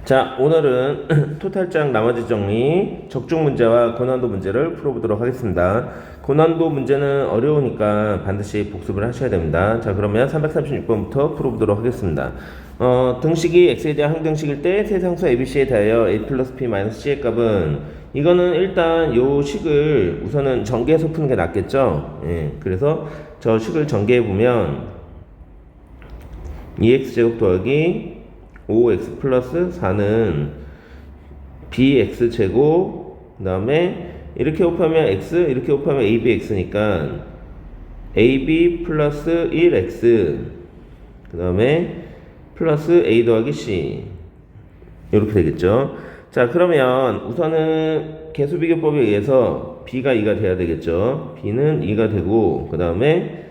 자, 오늘은 토탈장 나머지 정리, 적중 문제와 고난도 문제를 풀어보도록 하겠습니다. 고난도 문제는 어려우니까 반드시 복습을 하셔야 됩니다. 자, 그러면 336번부터 풀어보도록 하겠습니다. 등식이 x에 대한 항등식일 때 세상수 ABC에 대하여 a 플러스 b 마이너스 c의 값은, 이거는 일단 요 식을 우선은 전개해서 푸는 게 낫겠죠. 예, 그래서 저 식을 전개해보면 2x제곱 더하기 5x 플러스 4는 bx제곱, 그 다음에 이렇게 곱하면 x, 이렇게 곱하면 abx니까 ab 플러스 1x, 그 다음에 플러스 a 더하기 c, 이렇게 되겠죠. 자, 그러면 우선은 개수비교법에 의해서 b가 2가 돼야 되겠죠. b는 2가 되고, 그 다음에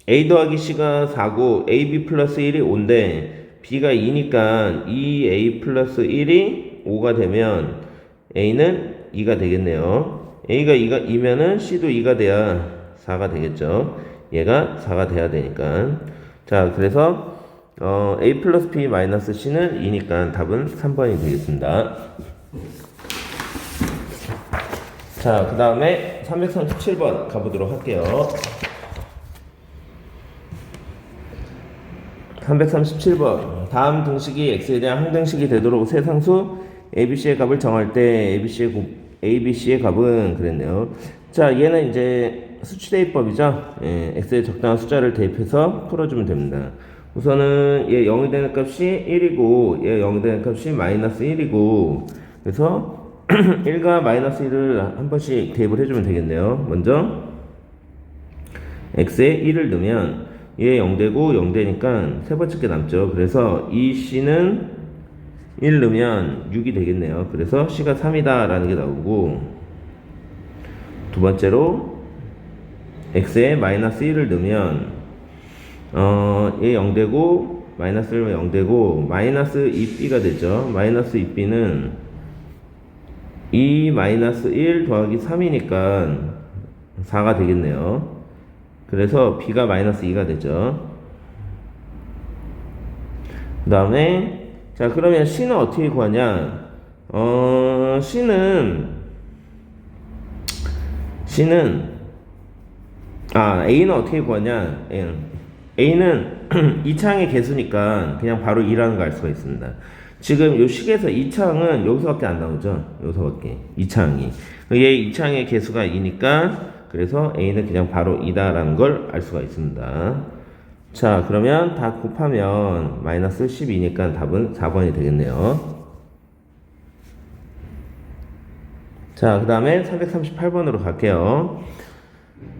a 더하기 c가 4고 ab 플러스 1이 5인데 b가 2니까 2a 플러스 1이 5가 되면 a는 2가 되겠네요. a가 2면은 c도 2가 돼야 4가 되겠죠. 얘가 4가 돼야 되니까. 자, 그래서 a 플러스 b 마이너스 c는 2니까 답은 3번이 되겠습니다. 자, 그 다음에 337번 가보도록 할게요. 337번. 다음 등식이 x에 대한 항등식이 되도록 세상수 abc의 값을 정할 때 abc의 값은 그랬네요. 자, 얘는 이제 수치대입법이죠. 예, x에 적당한 숫자를 대입해서 풀어주면 됩니다. 우선은 얘 0이 되는 값이 1이고 얘 0이 되는 값이 마이너스 1이고, 그래서 1과 마이너스 1을 한 번씩 대입을 해주면 되겠네요. 먼저 x에 1을 넣으면 얘 0되고 0되니까 세 번째 게 남죠. 그래서 이 c는 1 넣으면 6이 되겠네요. 그래서 c가 3이다 라는 게 나오고, 두 번째로 x에 마이너스 1을 넣으면 얘 0되고 마이너스 1은 0되고 마이너스 2b가 되죠. 마이너스 2b는 2 마이너스 1 더하기 3이니까 4가 되겠네요. 그래서 b가 마이너스 2가 되죠. 그 다음에 자, 그러면 c는 어떻게 구하냐? a는 어떻게 구하냐? a는 2창의 개수니까 그냥 바로 2라는 걸 알 수가 있습니다. 지금 요 식에서 2창은 여기서밖에 안 나오죠. 여기서밖에 2창이. 얘 2창의 개수가 2니까 그래서 a는 그냥 바로 2다라는 걸 알 수가 있습니다. 자, 그러면 다 곱하면 마이너스 12니까 답은 4번이 되겠네요. 자, 그 다음에 338번으로 갈게요.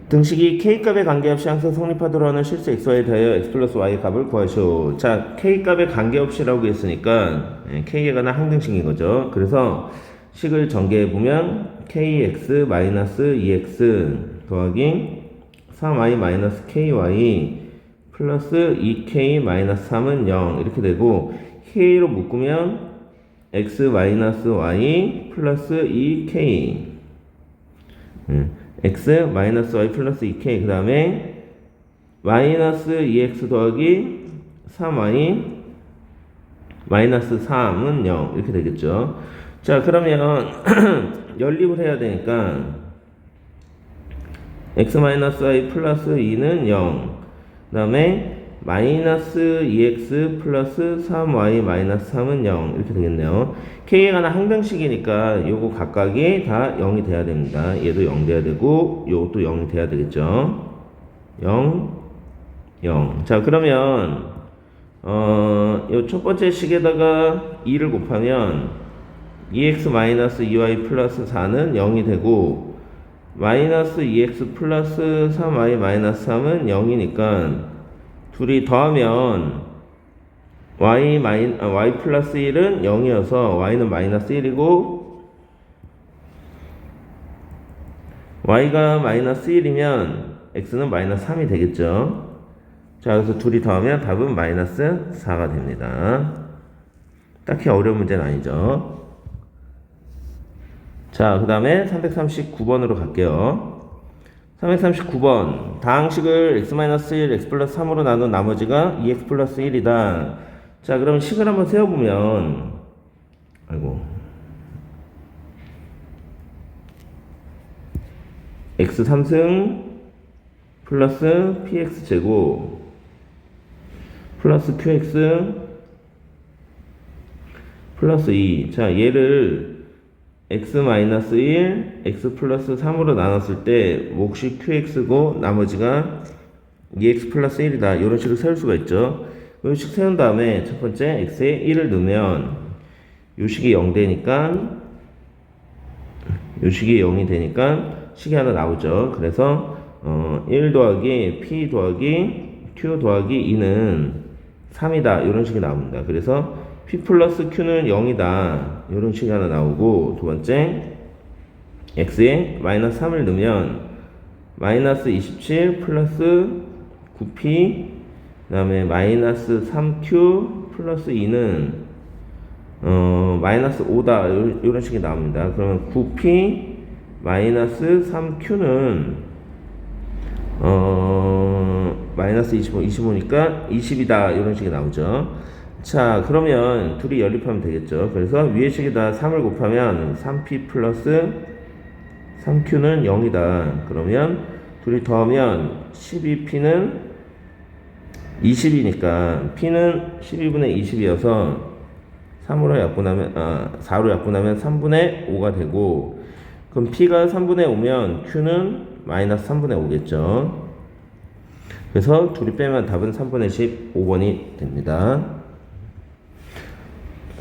등식이 k값에 관계없이 항상 성립하도록 하는 실수 xy에 대하여 x 플러스 y의 값을 구하시오. 자, k값에 관계없이라고 했으니까 k에 관한 항등식인 거죠. 그래서 식을 전개해보면 kx 마이너스 2x 더하기 3y 마이너스 ky 플러스 2k 마이너스 3은 0 이렇게 되고, k로 묶으면 x 마이너스 y 플러스 2k x 마이너스 y 플러스 2k, 그 다음에 마이너스 2x 더하기 3y 마이너스 3은 0 이렇게 되겠죠. 자, 그러면 연립을 해야 되니까 x 마이너스 y 플러스 2는 0, 그 다음에 마이너스 2x 플러스 3y 마이너스 3은 0 이렇게 되겠네요. k에 관한 항등식이니까 요거 각각이 다 0이 돼야 됩니다. 얘도 0 돼야 되고 요것도 0이 돼야 되겠죠. 0 0. 자, 그러면 요 첫 번째 식에다가 2를 곱하면 2x 마이너스 2y 플러스 4는 0이 되고, 마이너스 2x 플러스 3y 마이너스 3은 0이니까 둘이 더하면 y 플러스 1은 0이어서 y는 마이너스 1이고, y가 마이너스 1이면 x는 마이너스 3이 되겠죠. 자, 그래서 둘이 더하면 답은 마이너스 4가 됩니다. 딱히 어려운 문제는 아니죠. 자, 그 다음에 339번으로 갈게요. 339번. 다항식을 x-1, x 플러스 3으로 나눈 나머지가 2x 플러스 1이다. 자, 그럼 식을 한번 세워보면, 아이고, x 3승 플러스 px 제곱 플러스 qx 플러스 2. 자, 얘를 x-1, x 플러스 3으로 나눴을 때 몫이 qx고 나머지가 2x 플러스 1이다. 이런 식으로 세울 수가 있죠. 이런 식 세운 다음에 첫 번째 x에 1을 넣으면 요 식이 0 되니까 요 식이 0이 되니까 식이 하나 나오죠. 그래서 1 더하기 p 더하기 q 더하기 2는 3이다. 이런 식이 나옵니다. 그래서 p 플러스 q는 0이다. 이런 식이 하나 나오고, 두 번째 x에 마이너스 3을 넣으면 마이너스 27 플러스 9p 그 다음에 마이너스 3q 플러스 2는 마이너스 5다. 이런 식이 나옵니다. 그러면 9p 마이너스 3q는 마이너스 25니까 20이다. 이런 식이 나오죠. 자, 그러면 둘이 연립하면 되겠죠. 그래서 위의 식에다 3을 곱하면 3p 플러스 3q는 0이다. 그러면 둘이 더하면 12p는 20이니까 p는 12분의 20이어서 3으로 약분하면 4로 약분하면 3분의 5가 되고, 그럼 p가 3분의 5면 q는 마이너스 3분의 5겠죠. 그래서 둘이 빼면 답은 3분의 15번이 됩니다.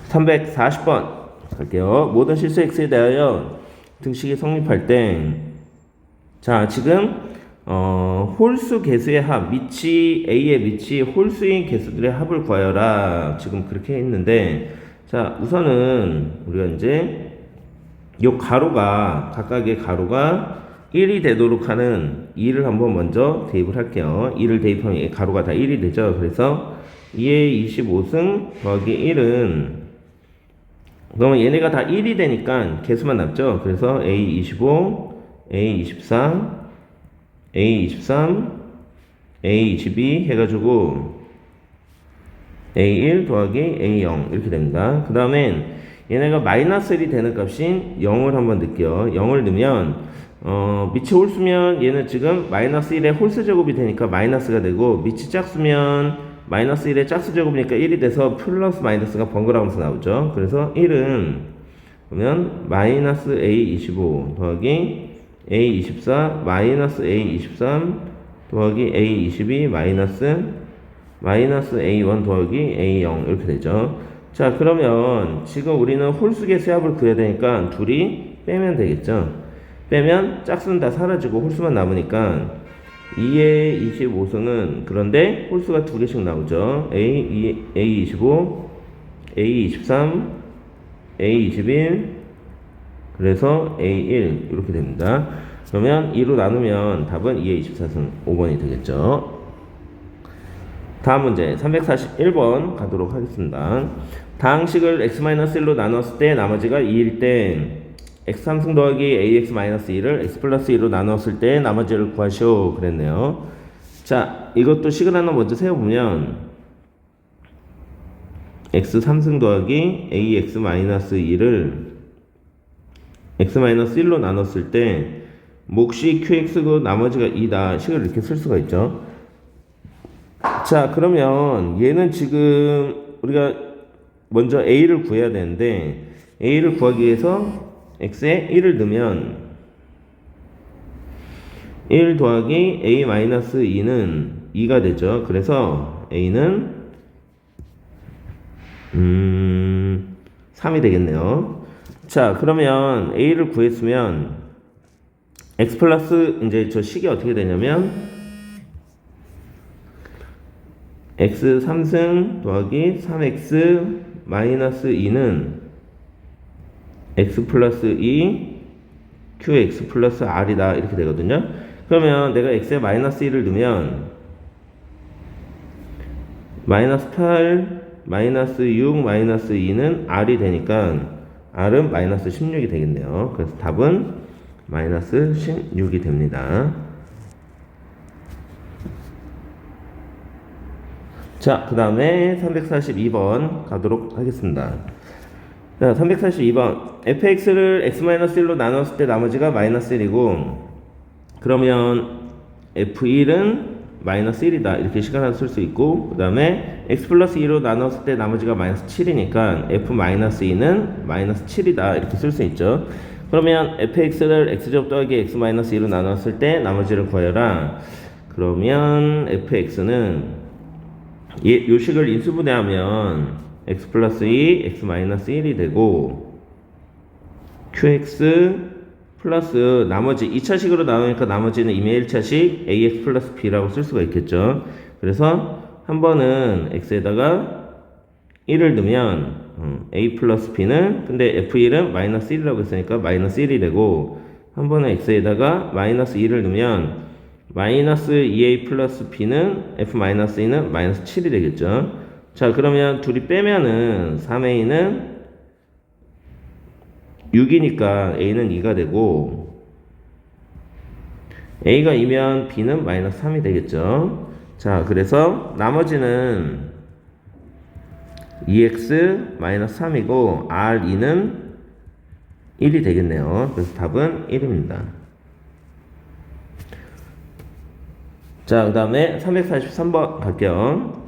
340번 갈게요. 모든 실수 x에 대하여 등식이 성립할 때, 자, 지금 홀수 개수의 합, 미치 a의 미치 홀수인 개수들의 합을 구하여라. 지금 그렇게 했는데, 자, 우선은 우리가 이제 요 가로가, 각각의 가로가 1이 되도록 하는 2를 한번 먼저 대입을 할게요. 2를 대입하면 가로가 다 1이 되죠. 그래서 2의 25승 더하기 1은, 그러면 얘네가 다 1이 되니까 개수만 남죠. 그래서 A25, A24, A23, A22 해가지고 A1 더하기 A0 이렇게 됩니다. 그 다음엔 얘네가 마이너스 1이 되는 값인 0을 한번 넣을게요. 0을 넣으면 밑이 홀수면 얘는 지금 마이너스 1의 홀수 제곱이 되니까 마이너스가 되고, 밑이 짝수면 마이너스 1의 짝수 제곱이니까 1이 돼서 플러스 마이너스가 번갈아가면서 나오죠. 그래서 1은 그러면 마이너스 A25 더하기 A24 마이너스 A23 더하기 A22 마이너스 A1 더하기 A0 이렇게 되죠. 자, 그러면 지금 우리는 홀수개수의 합을 구해야 되니까 둘이 빼면 되겠죠. 빼면 짝수는 다 사라지고 홀수만 남으니까 2의 25승은, 그런데 홀수가 두 개씩 나오죠. A25, A23, A21, 그래서 A1 이렇게 됩니다. 그러면 2로 나누면 답은 2의 24승 5번이 되겠죠. 다음 문제 341번 가도록 하겠습니다. 다항식을 x-1로 나눴을 때 나머지가 2일 때 x3승 더하기 ax-2를 x 플러스 2로 나눴을 때 나머지를 구하시오 그랬네요. 자, 이것도 식을 하나 먼저 세워보면 x3승 더하기 ax-2를 x-1로 나눴을 때 몫이 qx고 나머지가 2다. 식을 이렇게 쓸 수가 있죠. 자, 그러면 얘는 지금 우리가 먼저 a를 구해야 되는데, a를 구하기 위해서 x에 1을 넣으면 1 더하기 a-2는 2가 되죠. 그래서 a는 3이 되겠네요. 자, 그러면 a를 구했으면 x 플러스, 이제 저 식이 어떻게 되냐면 x 3승 더하기 3x 마이너스 2는 x 플러스 2 qx 플러스 r이다. 이렇게 되거든요. 그러면 내가 x에 마이너스 1을 넣으면 마이너스 8 마이너스 6 마이너스 2는 r이 되니까 r은 마이너스 16이 되겠네요. 그래서 답은 마이너스 16이 됩니다. 자, 그 다음에 342번 가도록 하겠습니다. 자, 342번. fx를 x-1로 나눴을 때 나머지가 마이너스 1이고, 그러면 f1은 마이너스 1이다. 이렇게 시간을 쓸 수 있고, 그 다음에 x 플러스 2로 나눴을 때 나머지가 마이너스 7이니까 f-2는 마이너스 7이다. 이렇게 쓸 수 있죠. 그러면 fx를 x제곱 더하기 x-2로 나눴을 때 나머지를 구하여라. 그러면 fx는 요식을 인수분해하면 x 플러스 2, x 마이너스 1이 되고, qx 플러스 나머지 2차식으로 나오니까 나머지는 이미 1차식 ax 플러스 b라고 쓸 수가 있겠죠. 그래서 한 번은 x에다가 1을 넣으면 a 플러스 b는, 근데 f1은 마이너스 1이라고 했으니까 마이너스 1이 되고, 한 번은 x에다가 마이너스 2를 넣으면 마이너스 2a 플러스 b는 f 마이너스 2는 마이너스 7이 되겠죠. 자, 그러면 둘이 빼면은 3a는 6이니까 a는 2가 되고, a가 2면 b는 마이너스 3이 되겠죠. 자, 그래서 나머지는 2x 마이너스 3이고 r2는 1이 되겠네요. 그래서 답은 1입니다. 자, 그 다음에 343번 갈게요.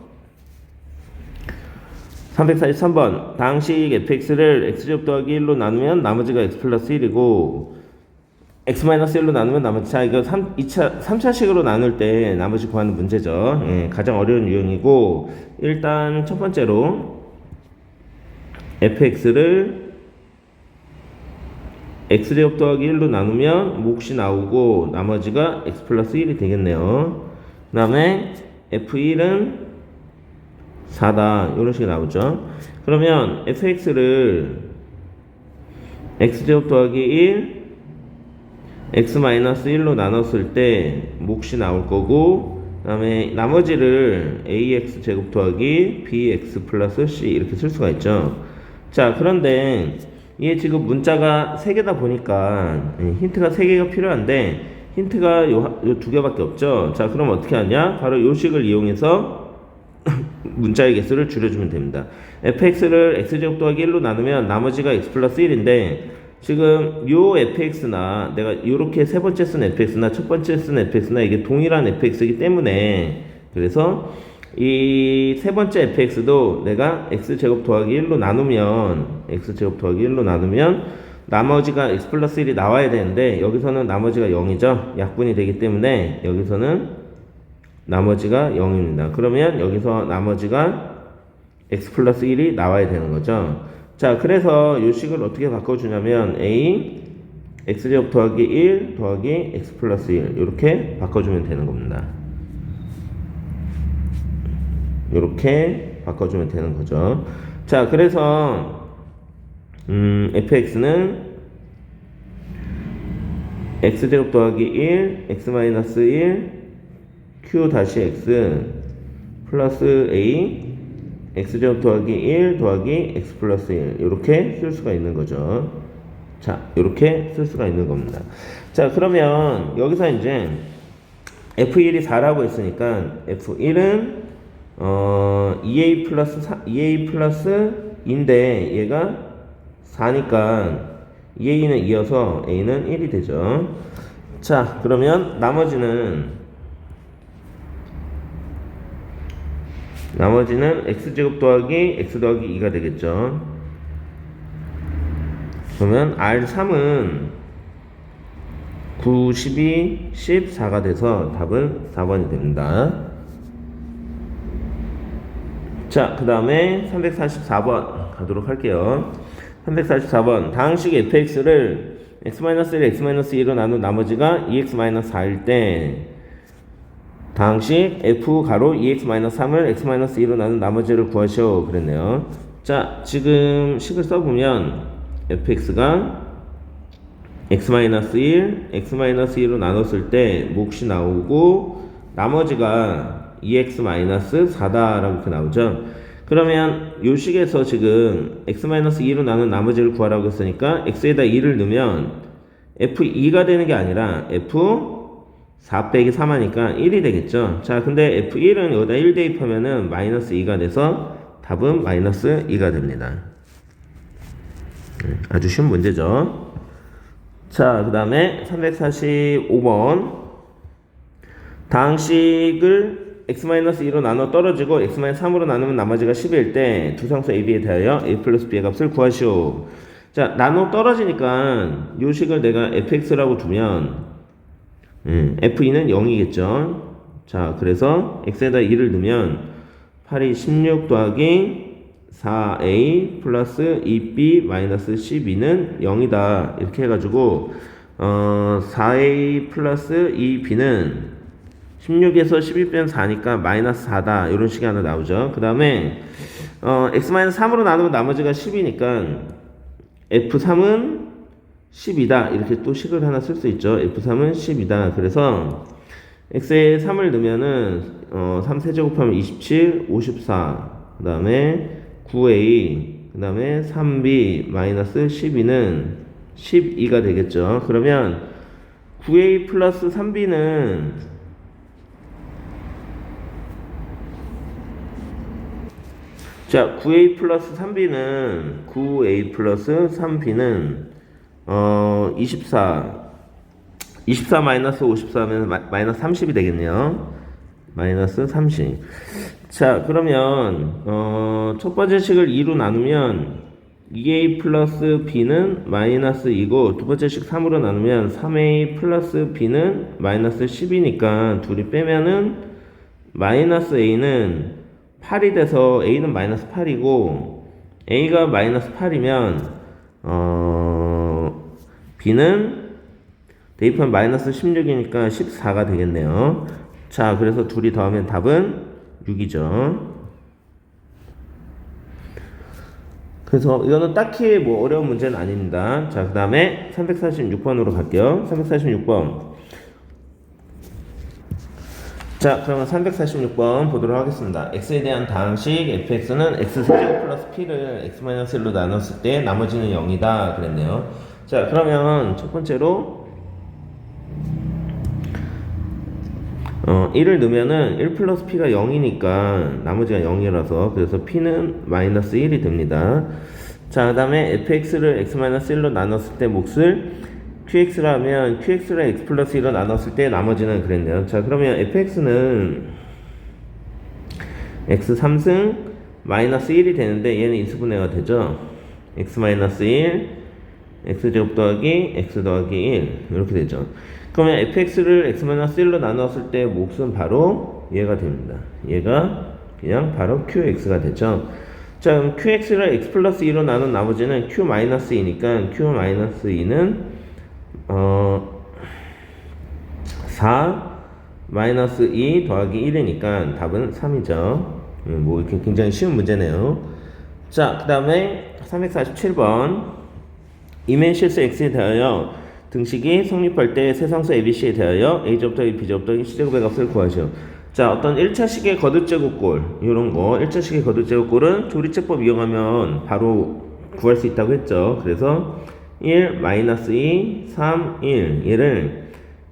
343번. 당식 fx를 x제곱 더하기 1로 나누면 나머지가 x 플러스 1이고, x 마이너스 1로 나누면 나머지, 자, 이거 3차식으로 나눌 때 나머지 구하는 문제죠. 예, 가장 어려운 유형이고, 일단 첫 번째로 fx를 x제곱 더하기 1로 나누면 몫이 나오고 나머지가 x 플러스 1이 되겠네요. 그 다음에 f1은 4다. 이런 식이 나오죠. 그러면 fx를 x제곱 더하기 1, x 마이너스 1로 나눴을 때 몫이 나올 거고, 그 다음에 나머지를 ax 제곱 더하기 bx 플러스 c 이렇게 쓸 수가 있죠. 자, 그런데 이게 지금 문자가 3개다 보니까 힌트가 3개가 필요한데 힌트가 요 2개밖에 없죠. 자, 그럼 어떻게 하냐? 바로 요 식을 이용해서 문자의 개수를 줄여주면 됩니다. fx를 x제곱 더하기 1로 나누면 나머지가 x 플러스 1인데, 지금 요 fx나 내가 요렇게 세 번째 쓴 fx나 첫 번째 쓴 fx나 이게 동일한 fx이기 때문에, 그래서 이 세 번째 fx도 내가 x제곱 더하기 1로 나누면 나머지가 x 플러스 1이 나와야 되는데, 여기서는 나머지가 0이죠. 약분이 되기 때문에 여기서는 나머지가 0입니다. 그러면 여기서 나머지가 x 플러스 1이 나와야 되는 거죠. 자, 그래서 이 식을 어떻게 바꿔주냐면 a x제곱 더하기 1 더하기 x 플러스 1 이렇게 바꿔주면 되는 겁니다. 이렇게 바꿔주면 되는 거죠. 자, 그래서 fx는 x제곱 더하기 1 x 마이너스 1 q 다시 x 플러스 a x제곱 더하기 1 더하기 x 플러스 1 이렇게 쓸 수가 있는 거죠. 자, 이렇게 쓸 수가 있는 겁니다. 자, 그러면 여기서 이제 f1이 4라고 했으니까 f1은 2a 플러스인데 얘가 4니까 2a는 2여서 a는 1이 되죠. 자, 그러면 나머지는 x제곱 더하기 x 더하기 2가 되겠죠. 그러면 R3은 9, 12, 14가 돼서 답은 4번이 됩니다. 자, 그 다음에 344번 가도록 할게요. 344번. 당식 fx를 x-1, x-2로 나눈 나머지가 2x-4일 때 당식 f 가로 2x-3을 x-2로 나눈 나머지를 구하시오 그랬네요. 자, 지금 식을 써보면 fx가 x-1, x-2로 나눴을 때 몫이 나오고 나머지가 2x-4다라고 이렇게 나오죠. 그러면 요 식에서 지금 x-2로 나눈 나머지를 구하라고 했으니까 x에다 2를 넣으면 f2가 되는 게 아니라 f 4 빼기 3 하니까 1이 되겠죠. 자, 근데 F1은 여기다 1 대입하면은 마이너스 2가 돼서 답은 마이너스 2가 됩니다. 아주 쉬운 문제죠. 자, 그 다음에 345번. 다항식을 x-2로 나눠 떨어지고 x-3으로 나누면 나머지가 10일 때 두 상수 a, b에 대하여 a 플러스 b의 값을 구하시오. 자, 나눠 떨어지니까 요 식을 내가 fx라고 두면 f2는 0이겠죠. 자, 그래서 x에다 2를 넣으면 8이 16 더하기 4a 플러스 2b 마이너스 12는 0이다. 이렇게 해가지고 4a 플러스 2b는 16에서 12 빼면 4니까 마이너스 4다. 이런 식이 하나 나오죠. 그 다음에 x-3으로 나누면 나머지가 10이니까 f3은 10이다. 이렇게 또 식을 하나 쓸 수 있죠. f3은 10이다. 그래서 x에 3을 넣으면은 3 세제곱하면 27, 54. 그 다음에 9a, 그 다음에 3b 마이너스 12는 12가 되겠죠. 그러면 9a 플러스 3b는 자, 9a 플러스 3b는 9a 플러스 3b는 24 마이너스 54면 마이너스 30이 되겠네요. 마이너스 30. 자, 그러면 첫 번째 식을 2로 나누면 2a 플러스 b는 마이너스 2고 두 번째 식 3으로 나누면 3a 플러스 b는 마이너스 10이니까 둘이 빼면은 마이너스 a는 8이 돼서 a는 마이너스 8이고 a가 마이너스 8이면 b는 대입하면 마이너스 16이니까 14가 되겠네요. 자, 그래서 둘이 더하면 답은 6이죠. 그래서 이거는 딱히 뭐 어려운 문제는 아닙니다. 자, 그 다음에 346번으로 갈게요. 346번. 자, 그러면 346번 보도록 하겠습니다. x에 대한 다항식 fx는 x세제곱 플러스 p를 x-1로 나눴을 때 나머지는 0이다 그랬네요. 자, 그러면 첫 번째로 1을 넣으면은 1 플러스 p가 0이니까 나머지가 0이라서 그래서 p는 마이너스 1이 됩니다. 자, 그 다음에 fx를 x-1로 나눴을 때 몫을 qx라면 qx를 x 플러스 1로 나눴을 때 나머지는 그랬네요. 자, 그러면 fx는 x 3승 마이너스 1이 되는데 얘는 인수분해가 되죠. x 마이너스 1 x제곱 더하기 x 더하기 1 이렇게 되죠. 그러면 fx를 x 마이너스 1로 나눴을 때 몫은 바로 얘가 됩니다. 얘가 그냥 바로 qx가 되죠. 자, 그럼 qx를 x 플러스 2로 나눈 나머지는 q 마이너스 2니까 q 마이너스 2는 4 마이너스 2 더하기 1이니까 답은 3이죠. 뭐 이렇게 굉장히 쉬운 문제네요. 자, 그 다음에 347번. 이멘실스 x에 대하여 등식이 성립할 때 세상수 ABC에 대하여 a제곱 더하기 b제곱 더하기 c제곱의 값을 구하시오. 자, 어떤 1차식의 거듭제곱골 이런 거 1차식의 거듭제곱골은 조리제법 이용하면 바로 구할 수 있다고 했죠. 그래서 1, 마이너스 2, 3, 1 얘를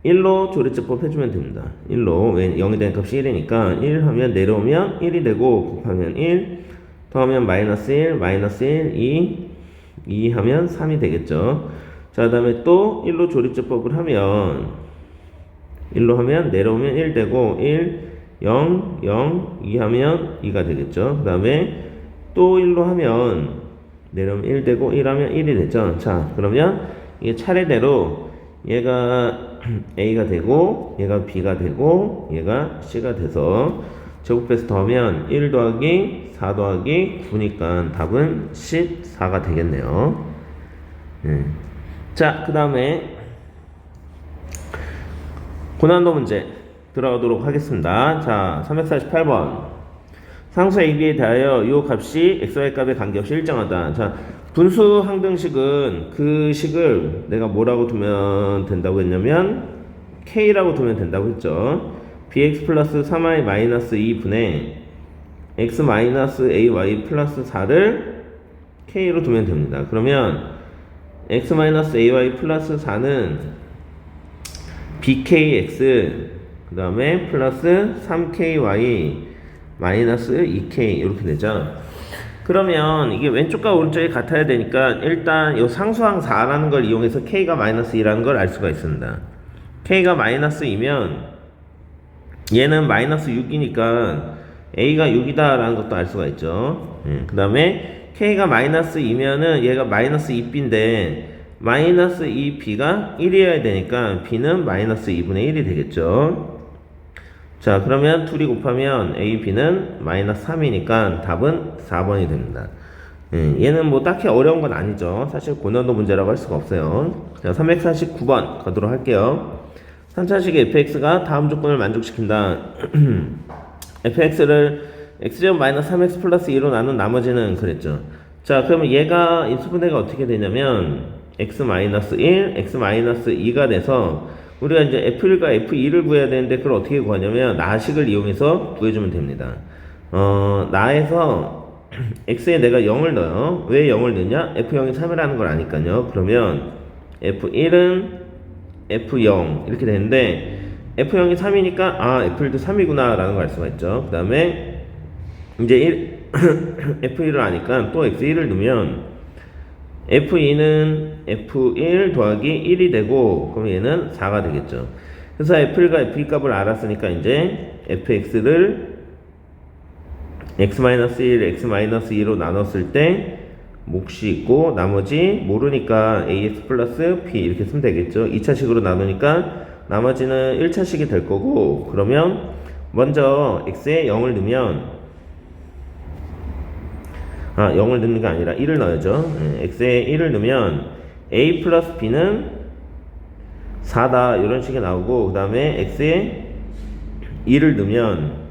1로 조리제법 해주면 됩니다. 1로 왜 0이 되는 값이 1이니까 1 하면 내려오면 1이 되고 곱하면 1 더하면 마이너스 1, 마이너스 1, 2 하면 3이 되겠죠. 자, 그 다음에 또 1로 조리제법을 하면 1로 하면 내려오면 1 되고 1, 0, 0, 2 하면 2가 되겠죠. 그 다음에 또 1로 하면 내려오면 1 되고 1 하면 1이 되죠. 자, 그러면 이게 차례대로 얘가 A가 되고 얘가 B가 되고 얘가 C가 돼서 제곱해서 더하면 1 더하기 4 더하기 9니까 답은 14가 되겠네요. 자, 그 다음에 고난도 문제 들어가도록 하겠습니다. 자, 348번. 상수 AB에 대하여 이 값이 XY 값에 관계없이 일정하다. 자, 분수 항등식은 그 식을 내가 뭐라고 두면 된다고 했냐면 K라고 두면 된다고 했죠. BX 플러스 3y 마이너스 2분의 X 마이너스 AY 플러스 4를 K로 두면 됩니다. 그러면 X 마이너스 AY 플러스 4는 bkx 그 다음에 플러스 3ky 마이너스 2k 이렇게 되죠. 그러면 이게 왼쪽과 오른쪽이 같아야 되니까 일단 이 상수항 4라는 걸 이용해서 k가 마이너스 2라는 걸 알 수가 있습니다. k가 마이너스 2면 얘는 마이너스 6이니까 a가 6이다 라는 것도 알 수가 있죠. 그 다음에 k가 마이너스 2면은 얘가 마이너스 2b인데 마이너스 2b가 1이어야 되니까 b는 마이너스 2분의 1이 되겠죠. 자, 그러면 둘이 곱하면 a, b는 마이너스 3이니까 답은 4번이 됩니다. 얘는 뭐 딱히 어려운 건 아니죠. 사실 고난도 문제라고 할 수가 없어요. 자, 349번 가도록 할게요. 3차식의 fx가 다음 조건을 만족시킨다. fx를 x제곱 마이너스 3x 플러스 2로 나눈 나머지는 그랬죠. 자, 그러면 얘가 인수분해가 어떻게 되냐면 x 마이너스 1, x 마이너스 2가 돼서 우리가 이제 f1과 f2를 구해야 되는데 그걸 어떻게 구하냐면 나식을 이용해서 구해주면 됩니다. 나에서 x에 내가 0을 넣어요. 왜 0을 넣냐? f0이 3이라는 걸 아니까요. 그러면 f1은 f0 이렇게 되는데 f0이 3이니까 아 f1도 3이구나 라는 걸 알 수가 있죠. 그 다음에 이제 f1을 아니까 또 x1을 넣으면 f2는 f1 더하기 1이 되고 그럼 얘는 4가 되겠죠. 그래서 f1과 f2 값을 알았으니까 이제 fx를 x-1, x-2로 나눴을 때 몫이 있고 나머지 모르니까 ax 플러스 b 이렇게 쓰면 되겠죠. 2차식으로 나누니까 나머지는 1차식이 될 거고 그러면 먼저 x에 0을 넣으면 0을 넣는 게 아니라 1을 넣어야죠. x에 1을 넣으면 a 플러스 b는 4다 이런 식이 나오고 그 다음에 x에 2를 넣으면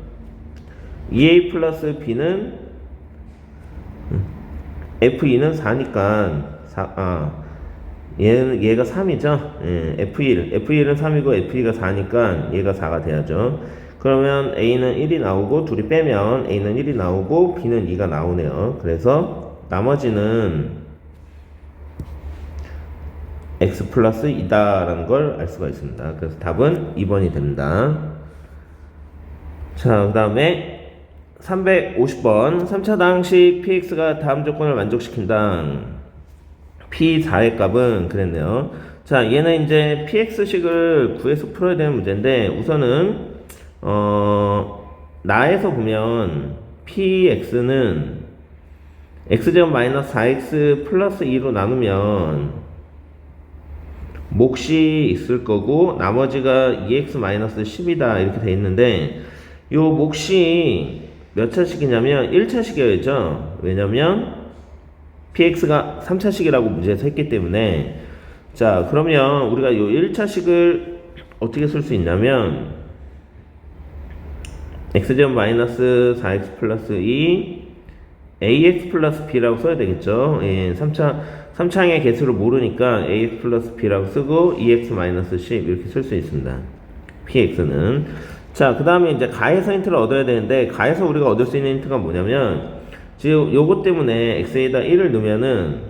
2a 플러스 b는 f2는 4니까 얘가 3이죠. f1은 3이고 f2가 4니까 얘가 4가 돼야죠. 그러면 a는 1이 나오고 둘이 빼면 a는 1이 나오고 b는 2가 나오네요. 그래서 나머지는 x 플러스 2다라는 걸 알 수가 있습니다. 그래서 답은 2번이 됩니다. 자, 그 다음에 350번 3차당식 px가 다음 조건을 만족시킨다. p4의 값은 그랬네요. 자, 얘는 이제 px식을 구해서 풀어야 되는 문제인데 우선은 나에서 보면 px는 x제곱 마이너스 4x 플러스 2로 나누면 몫이 있을 거고 나머지가 2x 마이너스 10이다 이렇게 돼 있는데 요 몫이 몇 차식이냐면 1차식이었죠. 왜냐면 px가 3차식이라고 문제에서 했기 때문에 자 그러면 우리가 요 1차식을 어떻게 쓸 수 있냐면 x제곱 마이너스 4x 플러스 2 ax 플러스 b라고 써야 되겠죠. 3차항의 개수를 모르니까 ax 플러스 b라고 쓰고 2x 마이너스 10 이렇게 쓸 수 있습니다. px는 자 그 다음에 이제 가에서 힌트를 얻어야 되는데 가에서 우리가 얻을 수 있는 힌트가 뭐냐면 지금 요것 때문에 x에다 1을 넣으면은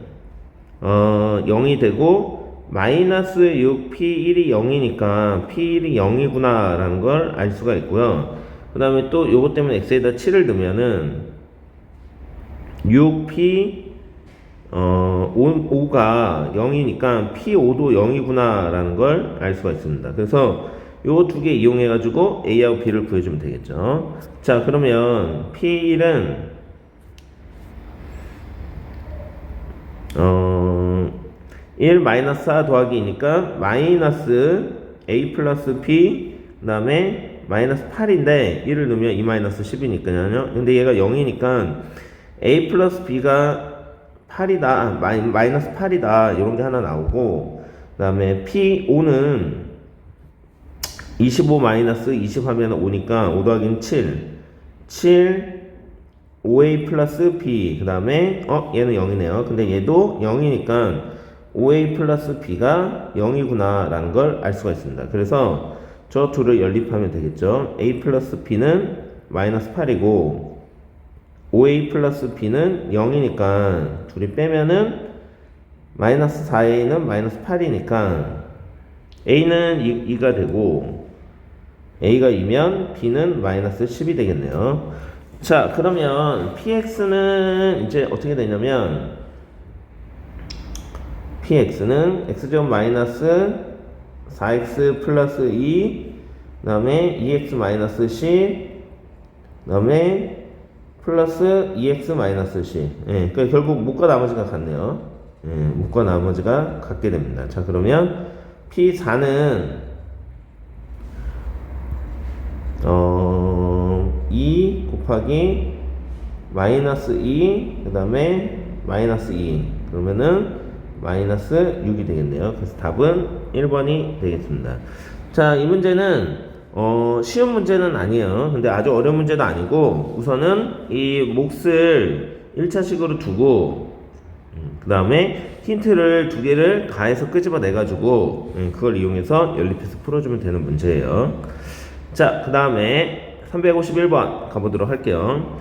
0이 되고 마이너스 6p1이 0이니까 p1이 0이구나 라는 걸 알 수가 있고요. 그 다음에 또 요것 때문에 x에다 7을 넣으면은 6p 5가 0이니까 p5도 0이구나 라는 걸 알 수가 있습니다. 그래서 요 두 개 이용해 가지고 a하고 b를 구해주면 되겠죠. 자 그러면 p1은 1 마이너스 4 더하기 2니까 마이너스 a 플러스 b 그 다음에 마이너스 8인데 1을 넣으면 2 마이너스 10이니까요. 근데 얘가 0이니까 a 플러스 b가 8이다 마이너스 8이다 이런 게 하나 나오고 그 다음에 p5는 25 마이너스 20 하면 5니까 5 더하기 7 5a 플러스 b 그 다음에 얘는 0이네요. 근데 얘도 0이니까 5a 플러스 b가 0이구나 라는 걸 알 수가 있습니다. 그래서 저 둘을 연립하면 되겠죠. a 플러스 b는 마이너스 8이고 5a 플러스 b는 0이니까 둘이 빼면은 마이너스 4a는 마이너스 8이니까 A는 2가 되고 A가 2면 B는 마이너스 10이 되겠네요. 자, 그러면 PX는 이제 어떻게 되냐면 PX는 X제곱 마이너스 4X 플러스 2 그 다음에 2X 마이너스 10 그 다음에 플러스 2X 마이너스 10 예, 그러니까 결국 목과 나머지가 같네요. 예, 목과 나머지가 같게 됩니다. 자, 그러면 P4는 2 곱하기 마이너스 2 그 다음에 마이너스 2 그러면은 마이너스 6이 되겠네요. 그래서 답은 1번이 되겠습니다. 자, 이 문제는 쉬운 문제는 아니에요. 근데 아주 어려운 문제도 아니고 우선은 이 몫을 1차식으로 두고 그 다음에 힌트를 두 개를 가해서 끄집어내 가지고 그걸 이용해서 연립해서 풀어주면 되는 문제예요. 자, 그 다음에 351번 가보도록 할게요.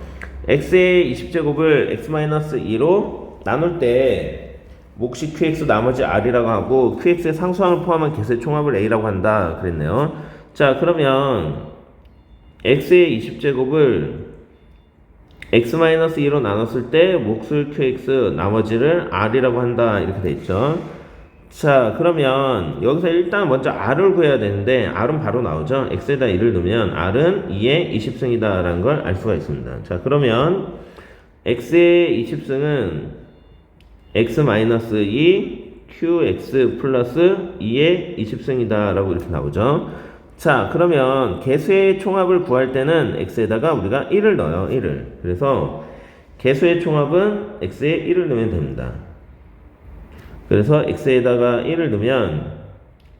x의 20제곱을 x-2로 나눌 때 몫이 qx 나머지 r이라고 하고 qx의 상수항을 포함한 개수의 총합을 a라고 한다 그랬네요. 자, 그러면 x의 20제곱을 x-2로 나눴을 때 몫을 qx 나머지를 r이라고 한다 이렇게 돼 있죠. 자, 그러면 여기서 일단 먼저 r을 구해야 되는데 r은 바로 나오죠. x에다 1을 넣으면 r은 2의 20승이다 라는 걸 알 수가 있습니다. 자, 그러면 x의 20승은 x-2 qx 플러스 2의 20승이다 라고 이렇게 나오죠. 자, 그러면 개수의 총합을 구할 때는 x에다가 우리가 1을 넣어요. 1을. 그래서 개수의 총합은 x에 1을 넣으면 됩니다. 그래서 x에다가 1을 넣으면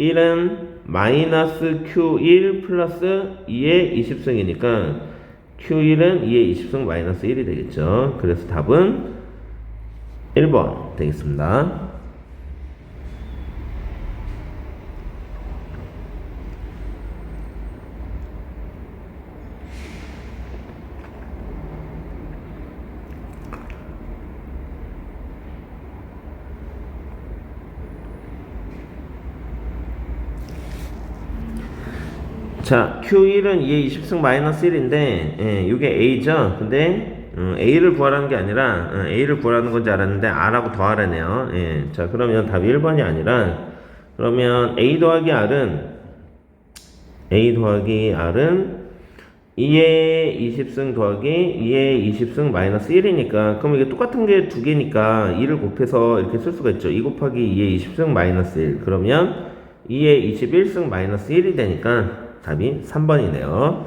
1은 마이너스 q1 플러스 2의 20승이니까 q1은 2의 20승 마이너스 1이 되겠죠. 그래서 답은 1번 되겠습니다. 자, Q1은 2의 20승 마이너스 1인데, 예, 이게 A죠? 근데, A를 구하라는 게 아니라, A를 구하라는 건지 알았는데, R하고 더하라네요. 예, 자, 그러면 답이 1번이 아니라, 그러면 A 더하기 R은 2의 20승 더하기 2의 20승 마이너스 1이니까, 그럼 이게 똑같은 게 두 개니까 2를 곱해서 이렇게 쓸 수가 있죠. 2 곱하기 2의 20승 마이너스 1. 그러면 2의 21승 마이너스 1이 되니까, 답이 3번이네요.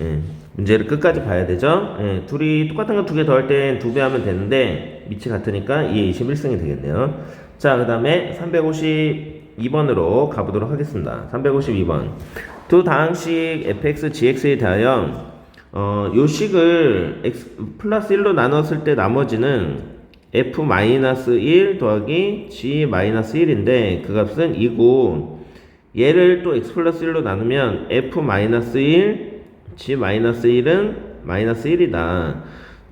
예, 문제를 끝까지 봐야 되죠. 예, 둘이 똑같은 거 두 개 더할 땐 2배 하면 되는데 밑이 같으니까 2의 21승이 되겠네요. 자, 그 다음에 352번으로 가보도록 하겠습니다. 352번 두 다항식 fx, gx에 대하여 요 식을 x 플러스 1로 나눴을 때 나머지는 f-1 더하기 g-1인데 그 값은 2고 얘를 또 x 플러스 1로 나누면 f-1, g-1은 마이너스 1이다.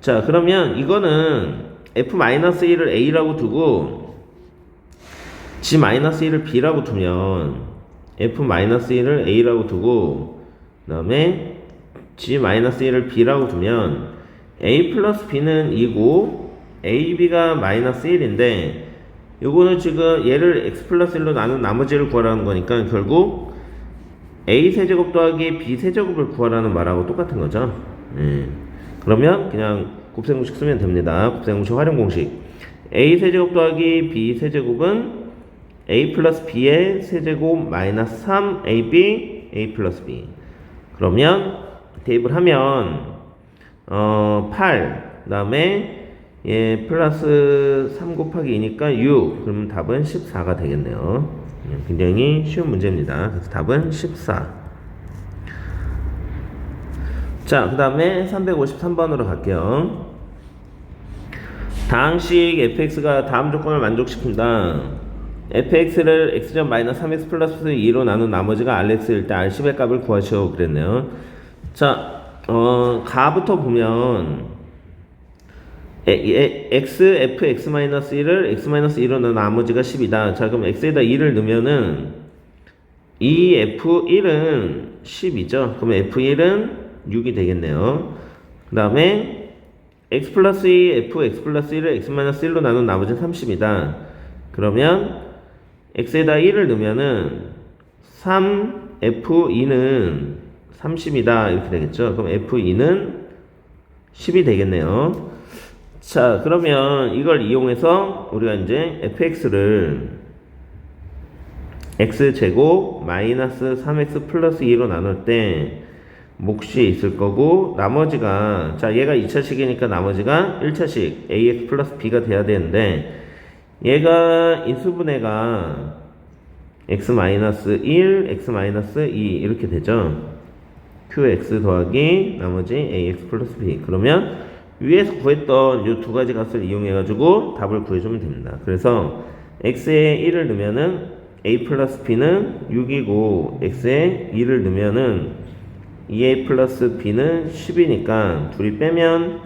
자, 그러면 이거는 f-1을 a라고 두고 g-1을 b라고 두면 f-1을 a라고 두고 그 다음에 g-1을 b라고 두면 a 플러스 b는 2고 ab가 마이너스 1인데 요거는 지금 얘를 x 플러스 1로 나눈 나머지를 구하라는 거니까 결국 a 세제곱 더하기 b 세제곱을 구하라는 말하고 똑같은 거죠. 그러면 그냥 곱셈공식 쓰면 됩니다. 곱셈공식 활용 공식 a 세제곱 더하기 b 세제곱은 a 플러스 b의 세제곱 마이너스 3ab a 플러스 b. 그러면 대입을 하면 8 그 다음에 예, 플러스 3 곱하기 2니까 6. 그러면 답은 14가 되겠네요. 굉장히 쉬운 문제입니다. 그래서 답은 14. 자, 그 다음에 353번으로 갈게요. 다항식 fx가 다음 조건을 만족시킨다. fx를 x점 마이너스 3x 플러스 2로 나눈 나머지가 rx일 때 r10의 값을 구하시오 그랬네요. 자, 가부터 보면 f x-1을 x-2로 넣은 나머지가 10이다. 자, 그럼 x에다 2를 넣으면은 F1은 10이죠. 그럼 F1은 6이 되겠네요. 그 다음에 x 플러스 2, x 플러스 1을 x 마이너스 1로 나눈 나머지 30이다. 그러면 x에다 1을 넣으면은 3f2는 30이다. 이렇게 되겠죠. 그럼 f2는 10이 되겠네요. 자, 그러면 이걸 이용해서 우리가 이제 fx를 x제곱 마이너스 3x 플러스 2로 나눌 때 몫이 있을 거고, 나머지가, 자, 얘가 2차식이니까 나머지가 1차식 ax 플러스 b가 돼야 되는데, 얘가 인수분해가 x 마이너스 1, x 마이너스 2 이렇게 되죠. qx 더하기 나머지 ax 플러스 b. 그러면 위에서 구했던 이 두 가지 값을 이용해가지고 답을 구해주면 됩니다. 그래서 x에 1을 넣으면은 a 플러스 b는 6이고, x에 2를 넣으면은 2a 플러스 b는 10이니까 둘이 빼면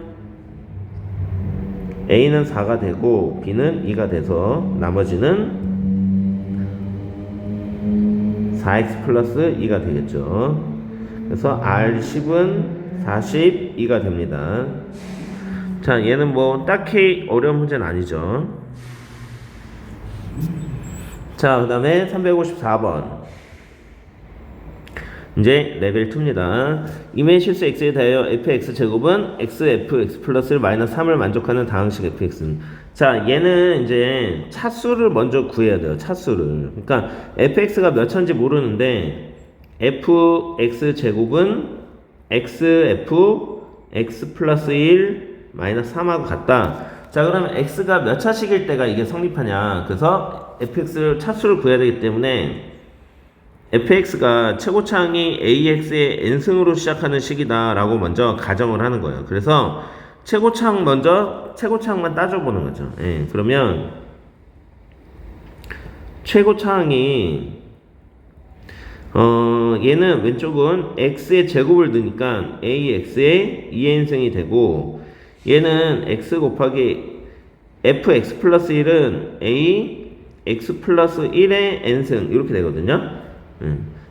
a는 4가 되고 b는 2가 돼서 나머지는 4x 플러스 2가 되겠죠. 그래서 R10은 42가 됩니다. 자, 얘는 뭐 딱히 어려운 문제는 아니죠. 자, 그 다음에 354번. 이제 레벨 2입니다. 임의 실수 x에 대하여 fx 제곱은 xf x 플러스 1 마이너스 3을 만족하는 다항식 fx. 자, 얘는 이제 차수를 먼저 구해야 돼요. 차수를. 그러니까 fx가 몇 차인지 모르는데 fx 제곱은 xf x 플러스 1 마이너스 3하고 같다. 자, 그러면 x가 몇 차식일 때가 이게 성립하냐. 그래서 fx 차수를 구해야 되기 때문에 fx가 최고차항이 ax의 n승으로 시작하는 식이다 라고 먼저 가정을 하는 거예요. 그래서 최고차항만 따져보는 거죠. 예, 그러면 최고차항이 얘는 왼쪽은 x의 제곱을 넣으니까 ax의 2n승이 되고, 얘는 x 곱하기 fx 플러스 1은 a x 플러스 1의 n승 이렇게 되거든요.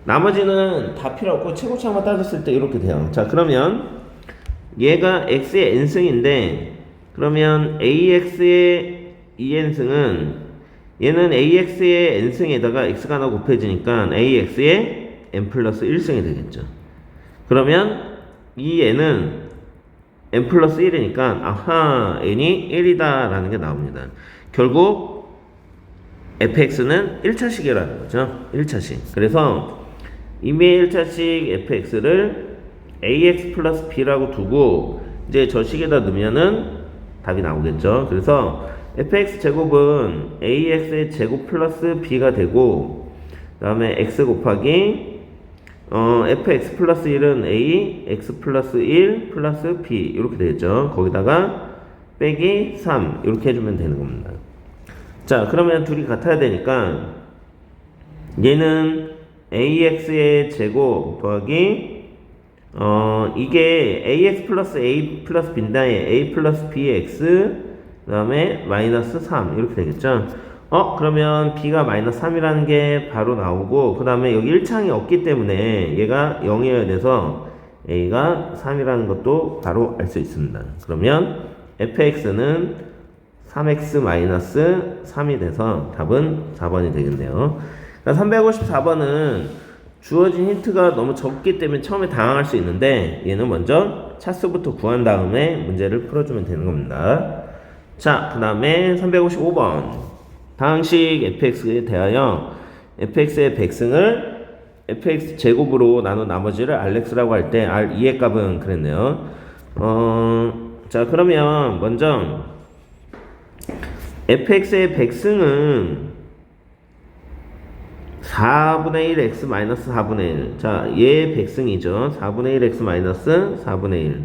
나머지는 다 필요 없고 최고차항만 따졌을 때 이렇게 돼요. 자, 그러면 얘가 x의 n승인데, 그러면 ax의 2n승은 얘는 ax의 n승에다가 x가 하나 곱해지니까 ax의 n 플러스 1승이 되겠죠. 그러면 이 n은 n 플러스 1이니까 아하, n이 1이다 라는 게 나옵니다. 결국 fx는 1차식이라는 거죠. 1차식. 그래서 이미 1차식 fx를 ax 플러스 b라고 두고 이제 저 식에다 넣으면은 답이 나오겠죠. 그래서 fx 제곱은 ax의 제곱 플러스 b가 되고, 그 다음에 x 곱하기 fx 플러스 1은 a x 플러스 1 플러스 b 이렇게 되겠죠. 거기다가 빼기 3 이렇게 해주면 되는 겁니다. 자, 그러면 둘이 같아야 되니까 얘는 ax의 제곱 더하기 이게 ax 플러스 a 플러스 b인데 a 플러스 bx 그 다음에 마이너스 3 이렇게 되겠죠. 그러면 b가 마이너스 3이라는 게 바로 나오고, 그 다음에 여기 1차항이 없기 때문에 얘가 0이어야 돼서 a가 3이라는 것도 바로 알 수 있습니다. 그러면 fx는 3x 마이너스 3이 돼서 답은 4번이 되겠네요. 그러니까 354번은 주어진 힌트가 너무 적기 때문에 처음에 당황할 수 있는데, 얘는 먼저 차수부터 구한 다음에 문제를 풀어주면 되는 겁니다. 자, 그 다음에 355번. 다항식 fx에 대하여 fx의 백승을 fx 제곱으로 나눈 나머지를 rx라고 할 때 r2의 값은 그랬네요. 자, 그러면 먼저 fx의 백승은 4분의 1 x 마이너스 4분의 1. 자, 얘의 백승이죠. 4분의 1 x 마이너스 4분의 1.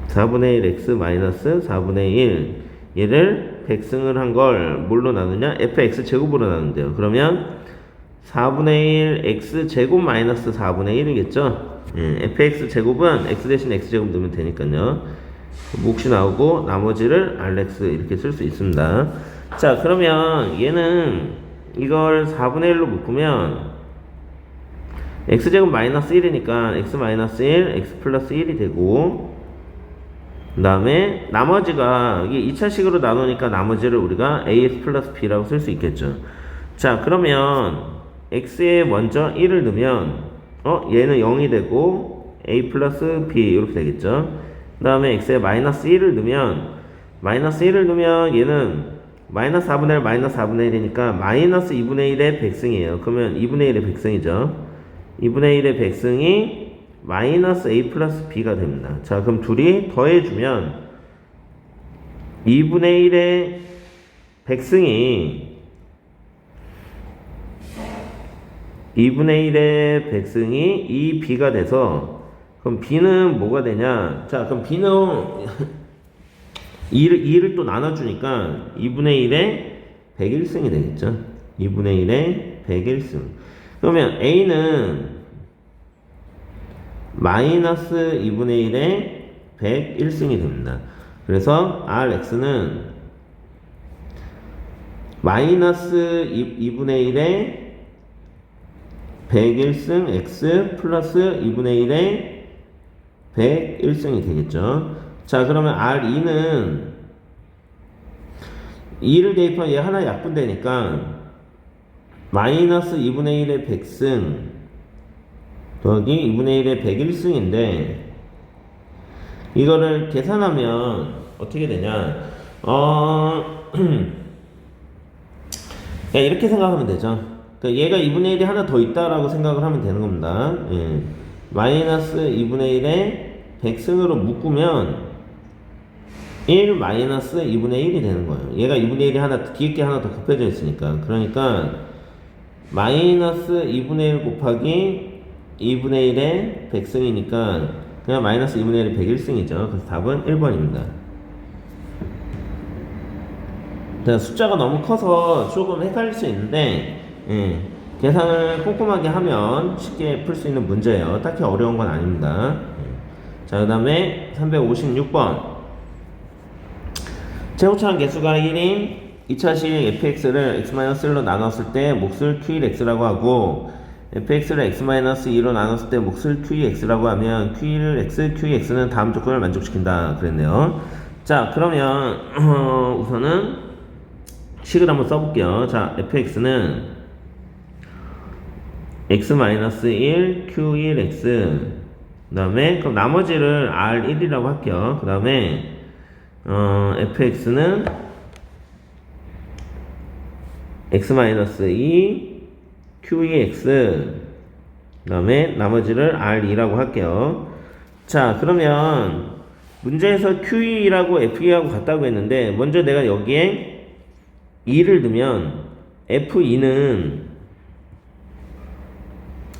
4분의 1 x 마이너스 4분의 1. 얘를 백승을 한 걸 뭘로 나누냐? fx 제곱으로 나눈대요. 그러면 4분의 1 x 제곱 마이너스 4분의 1이겠죠? fx 제곱은 x 대신 x 제곱 넣으면 되니까요. 몫이 나오고 나머지를 rx 이렇게 쓸 수 있습니다. 자, 그러면 얘는 이걸 4분의 1로 묶으면 x제곱 마이너스 1이니까 x 마이너스 1, x 플러스 1이 되고, 그 다음에 나머지가 이게 2차식으로 나누니까 나머지를 우리가 ax 플러스 b라고 쓸 수 있겠죠. 자, 그러면 x에 먼저 1을 넣으면 얘는 0이 되고 a 플러스 b 이렇게 되겠죠. 그 다음에 x에 마이너스 1을 넣으면 얘는 마이너스 4분의 1 마이너스 4분의 1이니까 마이너스 2분의 1의 백승이에요. 그러면 2분의 1의 백승이죠. 2분의 1의 백승이 마이너스 a 플러스 b가 됩니다. 자, 그럼 둘이 더해주면 2분의 1의 백승이 2b가 돼서, 그럼 b는 뭐가 되냐? 자, 그럼 b는 2를 또 나눠주니까 2분의 1의 101승이 되겠죠. 2분의 1의 101승. 그러면 a는 마이너스 2분의 1의 101승이 됩니다. 그래서 rx는 마이너스 2분의 1의 101승 x 플러스 2분의 1의 101승이 되겠죠. 자, 그러면 R2는 2를 대입하면 얘 하나 약분되니까 마이너스 2분의 1의 100승 더하기 2분의 1의 101승인데, 이거를 계산하면 어떻게 되냐? 이렇게 생각하면 되죠. 그러니까 얘가 2분의 1이 하나 더 있다라고 생각을 하면 되는 겁니다. 예. 마이너스 2분의 1의 100승으로 묶으면 1 마이너스 2분의 1이 되는 거예요. 얘가 2분의 1이 뒤에 게 하나 더 곱해져 있으니까. 그러니까 마이너스 2분의 1 곱하기 2분의 1의 100승이니까 그냥 마이너스 2분의 1의 101승이죠. 그래서 답은 1번입니다. 숫자가 너무 커서 조금 헷갈릴 수 있는데, 계산을 꼼꼼하게 하면 쉽게 풀 수 있는 문제예요. 딱히 어려운 건 아닙니다. 자, 그 다음에 356번. 최고차항 개수가 1인 2차식 fx를 x-1로 나눴을 때 몫을 qx라고 하고, fx를 x-2로 나눴을 때 몫을 qx라고 하면 qx는 다음 조건을 만족시킨다 그랬네요. 자, 그러면 우선은 식을 한번 써볼게요. 자, fx는 x-1 q1x, 그 다음에 그럼 나머지를 r1이라고 할게요. 그 다음에 fx는 x-2 q2x, 그 다음에 나머지를 r2라고 할게요. 자, 그러면 문제에서 q2라고 f2하고 같다고 했는데, 먼저 내가 여기에 2를 넣으면 f2는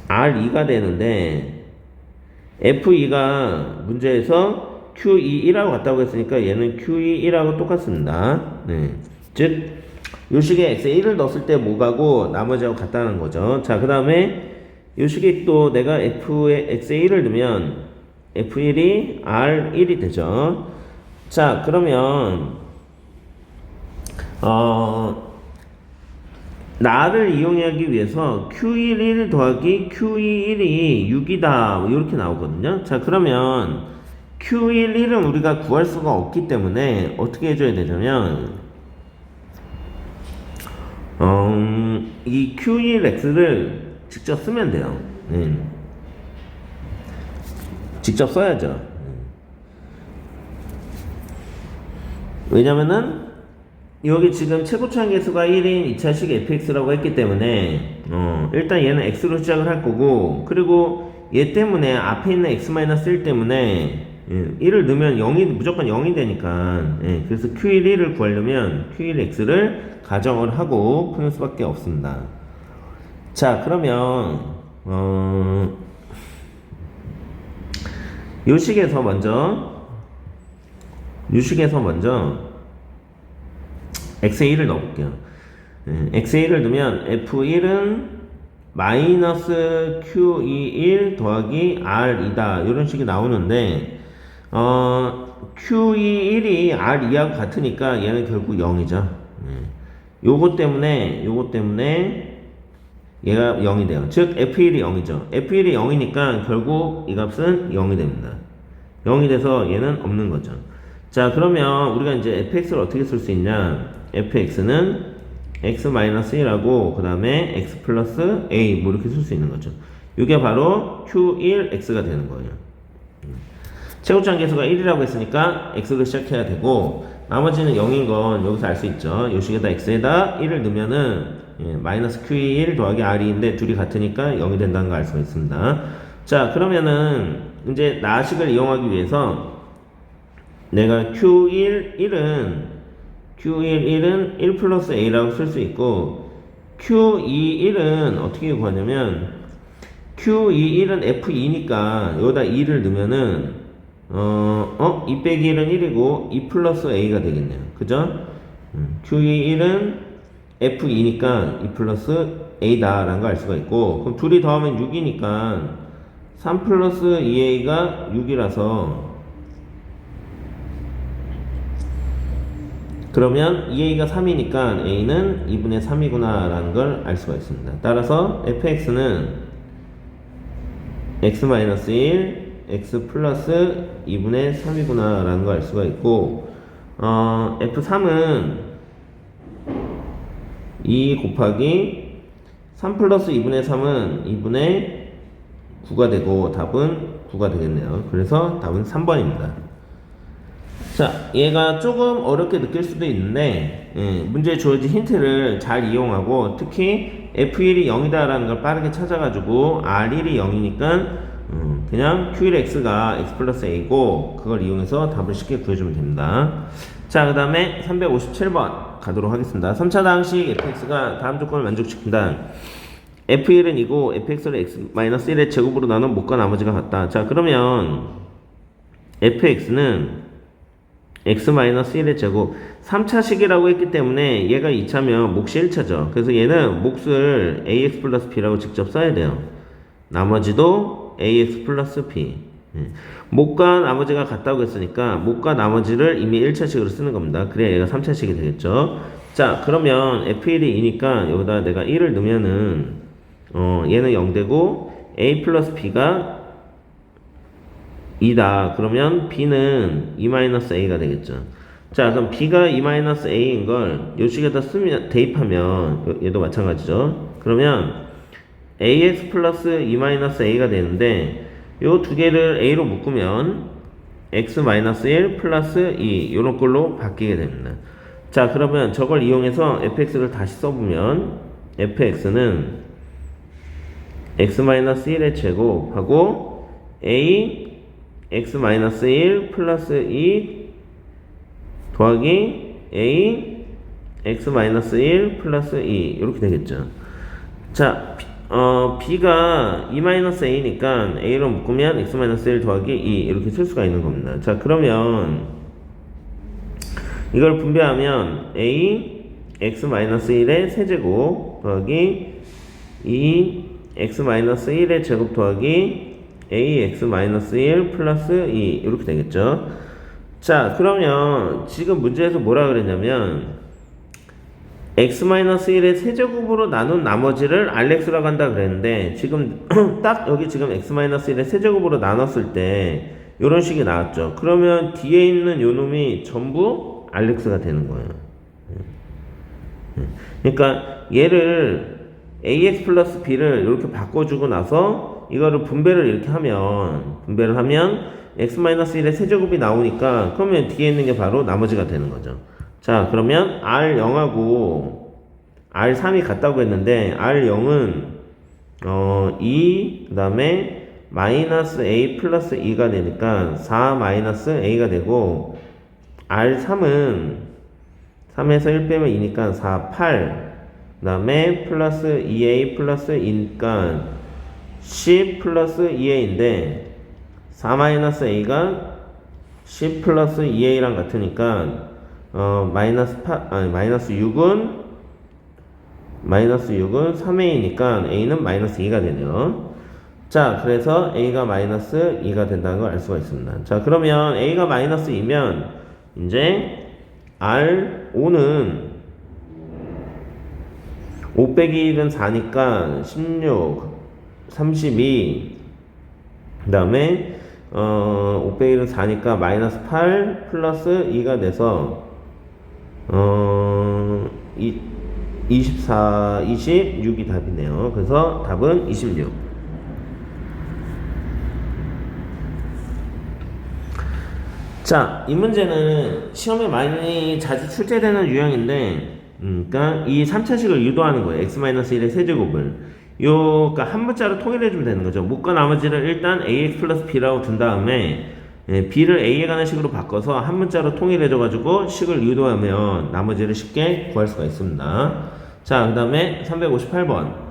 r2가 되는데, f2가 문제에서 q21하고 같다고 했으니까 얘는 q21하고 똑같습니다. 네. 즉 요 식에 x에 1을 넣었을 때 뭐가고 나머지하고 같다는 거죠. 자, 그 다음에 요 식에 또 내가 x에 1을 넣으면 f1이 r1이 되죠. 자, 그러면 나를 이용하기 위해서 q11 더하기 q21이 6이다 이렇게 나오거든요. 자, 그러면 q11은 우리가 구할 수가 없기 때문에 어떻게 해줘야 되냐면 이 q1x를 직접 쓰면 돼요. 직접 써야죠. 왜냐면은 여기 지금 최고차항 개수가 1인 2차식 fx라고 했기 때문에 일단 얘는 x로 시작을 할 거고, 그리고 얘 때문에 앞에 있는 x-1 때문에 1을 넣으면 0이 무조건 0이 되니까, 그래서 q11을 구하려면 q1x를 가정을 하고 푸는 수밖에 없습니다. 자, 그러면 요 식에서 먼저 x에 1을 넣어볼게요. x에 1을 넣으면 f1은 마이너스 q21 더하기 r이다 이런 식이 나오는데, q21이 r2하고 같으니까 얘는 결국 0이죠. 요거 때문에 얘가 0이 돼요. 즉 F1이 0이죠. F1이 0이니까 결국 이 값은 0이 됩니다. 0이 돼서 얘는 없는 거죠. 자, 그러면 우리가 이제 fx를 어떻게 쓸 수 있냐? fx는 x-1하고 그 다음에 x 플러스 a 뭐 이렇게 쓸 수 있는 거죠. 이게 바로 q1x가 되는 거예요. 최고점 계수가 1이라고 했으니까 x로 시작해야 되고 나머지는 0인 건 여기서 알 수 있죠. 요 식에다 x에다 1을 넣으면은 마이너스 q1 더하기 r인데 둘이 같으니까 0이 된다는 걸 알 수가 있습니다. 자, 그러면은 이제 나식을 이용하기 위해서 내가 q1은 1 플러스 a라고 쓸 수 있고 q21은 어떻게 구하냐면 q21은 f2니까 여기다 2를 넣으면은 2 빼기 1은 1이고 2 플러스 a가 되겠네요. 그죠? q21은 f2니까 2 플러스 a다 라는 걸 알 수가 있고 그럼 둘이 더하면 6이니까 3 플러스 2a가 6이라서 그러면 2a가 3이니까 a는 2분의 3이구나 라는 걸 알 수가 있습니다. 따라서 fx는 x-1 x 플러스 2분의 3이구나 라는 걸 알 수가 있고 f3은 2 곱하기 3 플러스 2분의 3은 2분의 9가 되고 답은 9가 되겠네요. 그래서 답은 3번입니다. 자, 얘가 조금 어렵게 느낄 수도 있는데 문제에 주어진 힌트를 잘 이용하고 특히 F1이 0이다 라는 걸 빠르게 찾아가지고 R1이 0이니까 그냥 Q1X가 X 플러스 A고 그걸 이용해서 답을 쉽게 구해주면 됩니다. 자, 그 다음에 357번 가도록 하겠습니다. 3차 다항식 fx가 다음 조건을 만족시킨다. f1은 2고 fx를 x-1의 제곱으로 나눈 못과 나머지가 같다. 자, 그러면 fx는 x-1의 제곱 3차식이라고 했기 때문에 얘가 2차면 몫이 1차죠. 그래서 얘는 몫을 ax 플러스 b라고 직접 써야 돼요. 나머지도 ax 플러스 b. 몫과 나머지가 같다고 했으니까 몫과 나머지를 이미 1차식으로 쓰는 겁니다. 그래야 얘가 3차식이 되겠죠. 자, 그러면 f1이 2니까 여기다 내가 1을 넣으면은 얘는 0되고 a 플러스 b가 2다. 그러면 b는 2-a가 되겠죠. 자, 그럼 b가 2-a인 걸 요 식에다 쓰면 대입하면 얘도 마찬가지죠. 그러면 ax 플러스 2-a가 되는데 요 두 개를 a로 묶으면 x-1 플러스 2 요런 걸로 바뀌게 됩니다. 자, 그러면 저걸 이용해서 fx를 다시 써보면 fx는 x-1의 제곱하고 a x-1 플러스 2 더하기 a x-1 플러스 2 이렇게 되겠죠. 자, b가 2-a니까 a로 묶으면 x-1 더하기 2 이렇게 쓸 수가 있는 겁니다. 자, 그러면 이걸 분배하면 a x-1의 세제곱 더하기 2 x-1의 제곱 더하기 ax-1 플러스 2 이렇게 되겠죠. 자, 그러면 지금 문제에서 뭐라 그랬냐면 x-1의 세제곱으로 나눈 나머지를 rx라고 한다 그랬는데 지금 딱 여기 지금 x-1의 세제곱으로 나눴을 때 이런 식이 나왔죠. 그러면 뒤에 있는 요 놈이 전부 rx가 되는 거예요. 그러니까 얘를 ax 플러스 b를 이렇게 바꿔주고 나서 이거를 분배를 하면 x-1의 세제곱이 나오니까 그러면 뒤에 있는 게 바로 나머지가 되는 거죠. 자, 그러면 R0하고 R3이 같다고 했는데 R0은 2 그 다음에 마이너스 A 플러스 2가 되니까 4 마이너스 A가 되고 R3은 3에서 1 빼면 2니까 4, 8 그 다음에 플러스 2A 플러스 2니까 10 플러스 2A인데 4 마이너스 A가 10 플러스 2A랑 같으니까 마이너스 6은 3a니까 a는 마이너스 2가 되네요. 자, 그래서 a가 마이너스 2가 된다는 걸 알 수가 있습니다. 자, 그러면 a가 마이너스 2면 이제 R5는 5 빼기 1은 4니까 16, 32. 그 다음에 5 빼기 1은 4니까 마이너스 8 플러스 2가 돼서 24, 26이 답이네요. 그래서 답은 26. 자, 이 문제는 시험에 많이 자주 출제되는 유형인데, 그러니까 이 3차식을 유도하는 거예요. x-1의 세제곱을. 그러니까 한 문자로 통일해주면 되는 거죠. 묶어 나머지를 일단 ax 플러스 b라고 둔 다음에, b를 a에 가는 식으로 바꿔서 한 문자로 통일해줘가지고 식을 유도하면 나머지를 쉽게 구할 수가 있습니다. 자, 그 다음에 358번.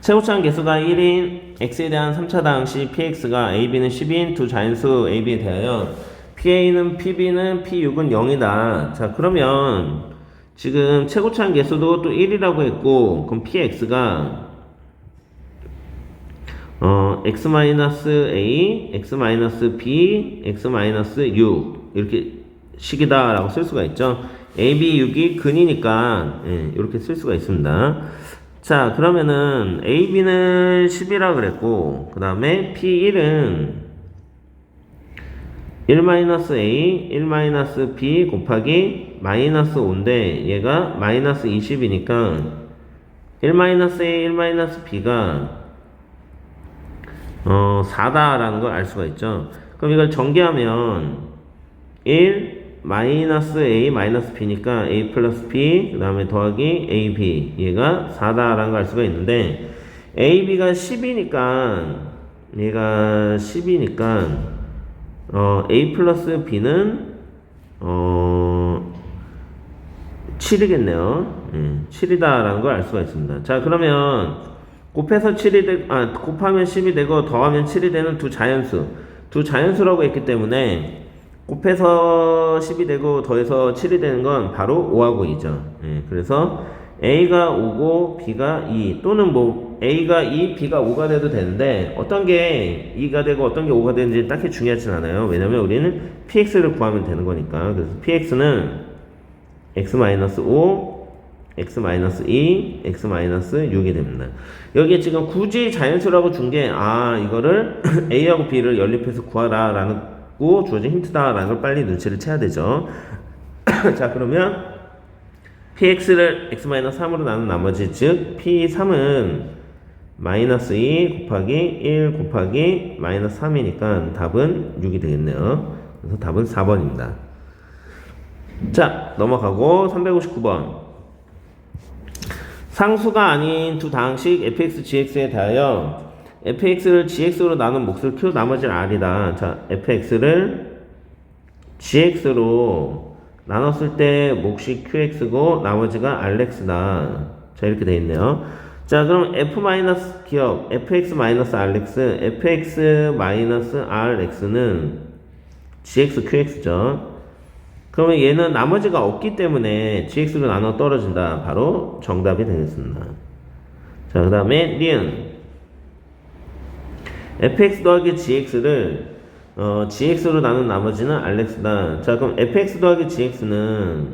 최고차항 개수가 1인 x에 대한 3차 당시 px가 ab는 10인 두 자연수 ab에 대하여 pa는 pb는 p6은 0이다. 자, 그러면 지금 최고차항 개수도 또 1이라고 했고, 그럼 px가 x-a, x-b, x-6 이렇게 식이다 라고 쓸 수가 있죠. a, b, 6이 근이니까 이렇게 쓸 수가 있습니다. 자, 그러면은 a, b는 10이라 그랬고, 그 다음에 p1은 1-a, 1-b 곱하기 마이너스 5인데 얘가 마이너스 20이니까 1-a, 1-b가 4다라는 걸 알 수가 있죠. 그럼 이걸 전개하면 1 마이너스 a 마이너스 b니까 a 플러스 b 그 다음에 더하기 ab 얘가 4다라는 걸 알 수가 있는데 ab가 10이니까 얘가 10이니까 a 플러스 b는 7이겠네요. 7이다라는 걸 알 수가 있습니다. 자, 그러면 곱해서 7이 되고, 곱하면 10이 되고, 더하면 7이 되는 두 자연수라고 했기 때문에, 곱해서 10이 되고, 더해서 7이 되는 건 바로 5하고 2죠. 그래서, A가 5고, B가 2, 또는 뭐, A가 2, B가 5가 돼도 되는데, 어떤 게 2가 되고, 어떤 게 5가 되는지 딱히 중요하진 않아요. 왜냐면 우리는 PX를 구하면 되는 거니까. 그래서 PX는 X-5, x-2, x-6이 됩니다. 여기에 지금 굳이 자연수라고 준 게, 이거를 A하고 B를 연립해서 구하라 라고 주어진 힌트다 라는 걸 빨리 눈치를 채야 되죠. 자, 그러면 px를 x-3으로 나눈 나머지, 즉 p3은 마이너스 2 곱하기 1 곱하기 마이너스 3이니까 답은 6이 되겠네요. 그래서 답은 4번입니다. 자, 넘어가고 359번. 상수가 아닌 두 다항식 fx, gx에 대하여 fx를 gx로 나눈 몫을 q, 나머지는 r이다. 자, fx를 gx로 나눴을 때 몫이 qx고 나머지가 rx다. 자, 이렇게 되어 있네요. 자, 그럼 기억 fx-rx, fx-rx는 gx, qx죠. 그러면 얘는 나머지가 없기 때문에 gx로 나눠 떨어진다. 바로 정답이 되겠습니다. 자, 그 다음에 니은 fx 더하기 gx를 gx로 나눈 나머지는 rx다. 자, 그럼 fx 더하기 gx는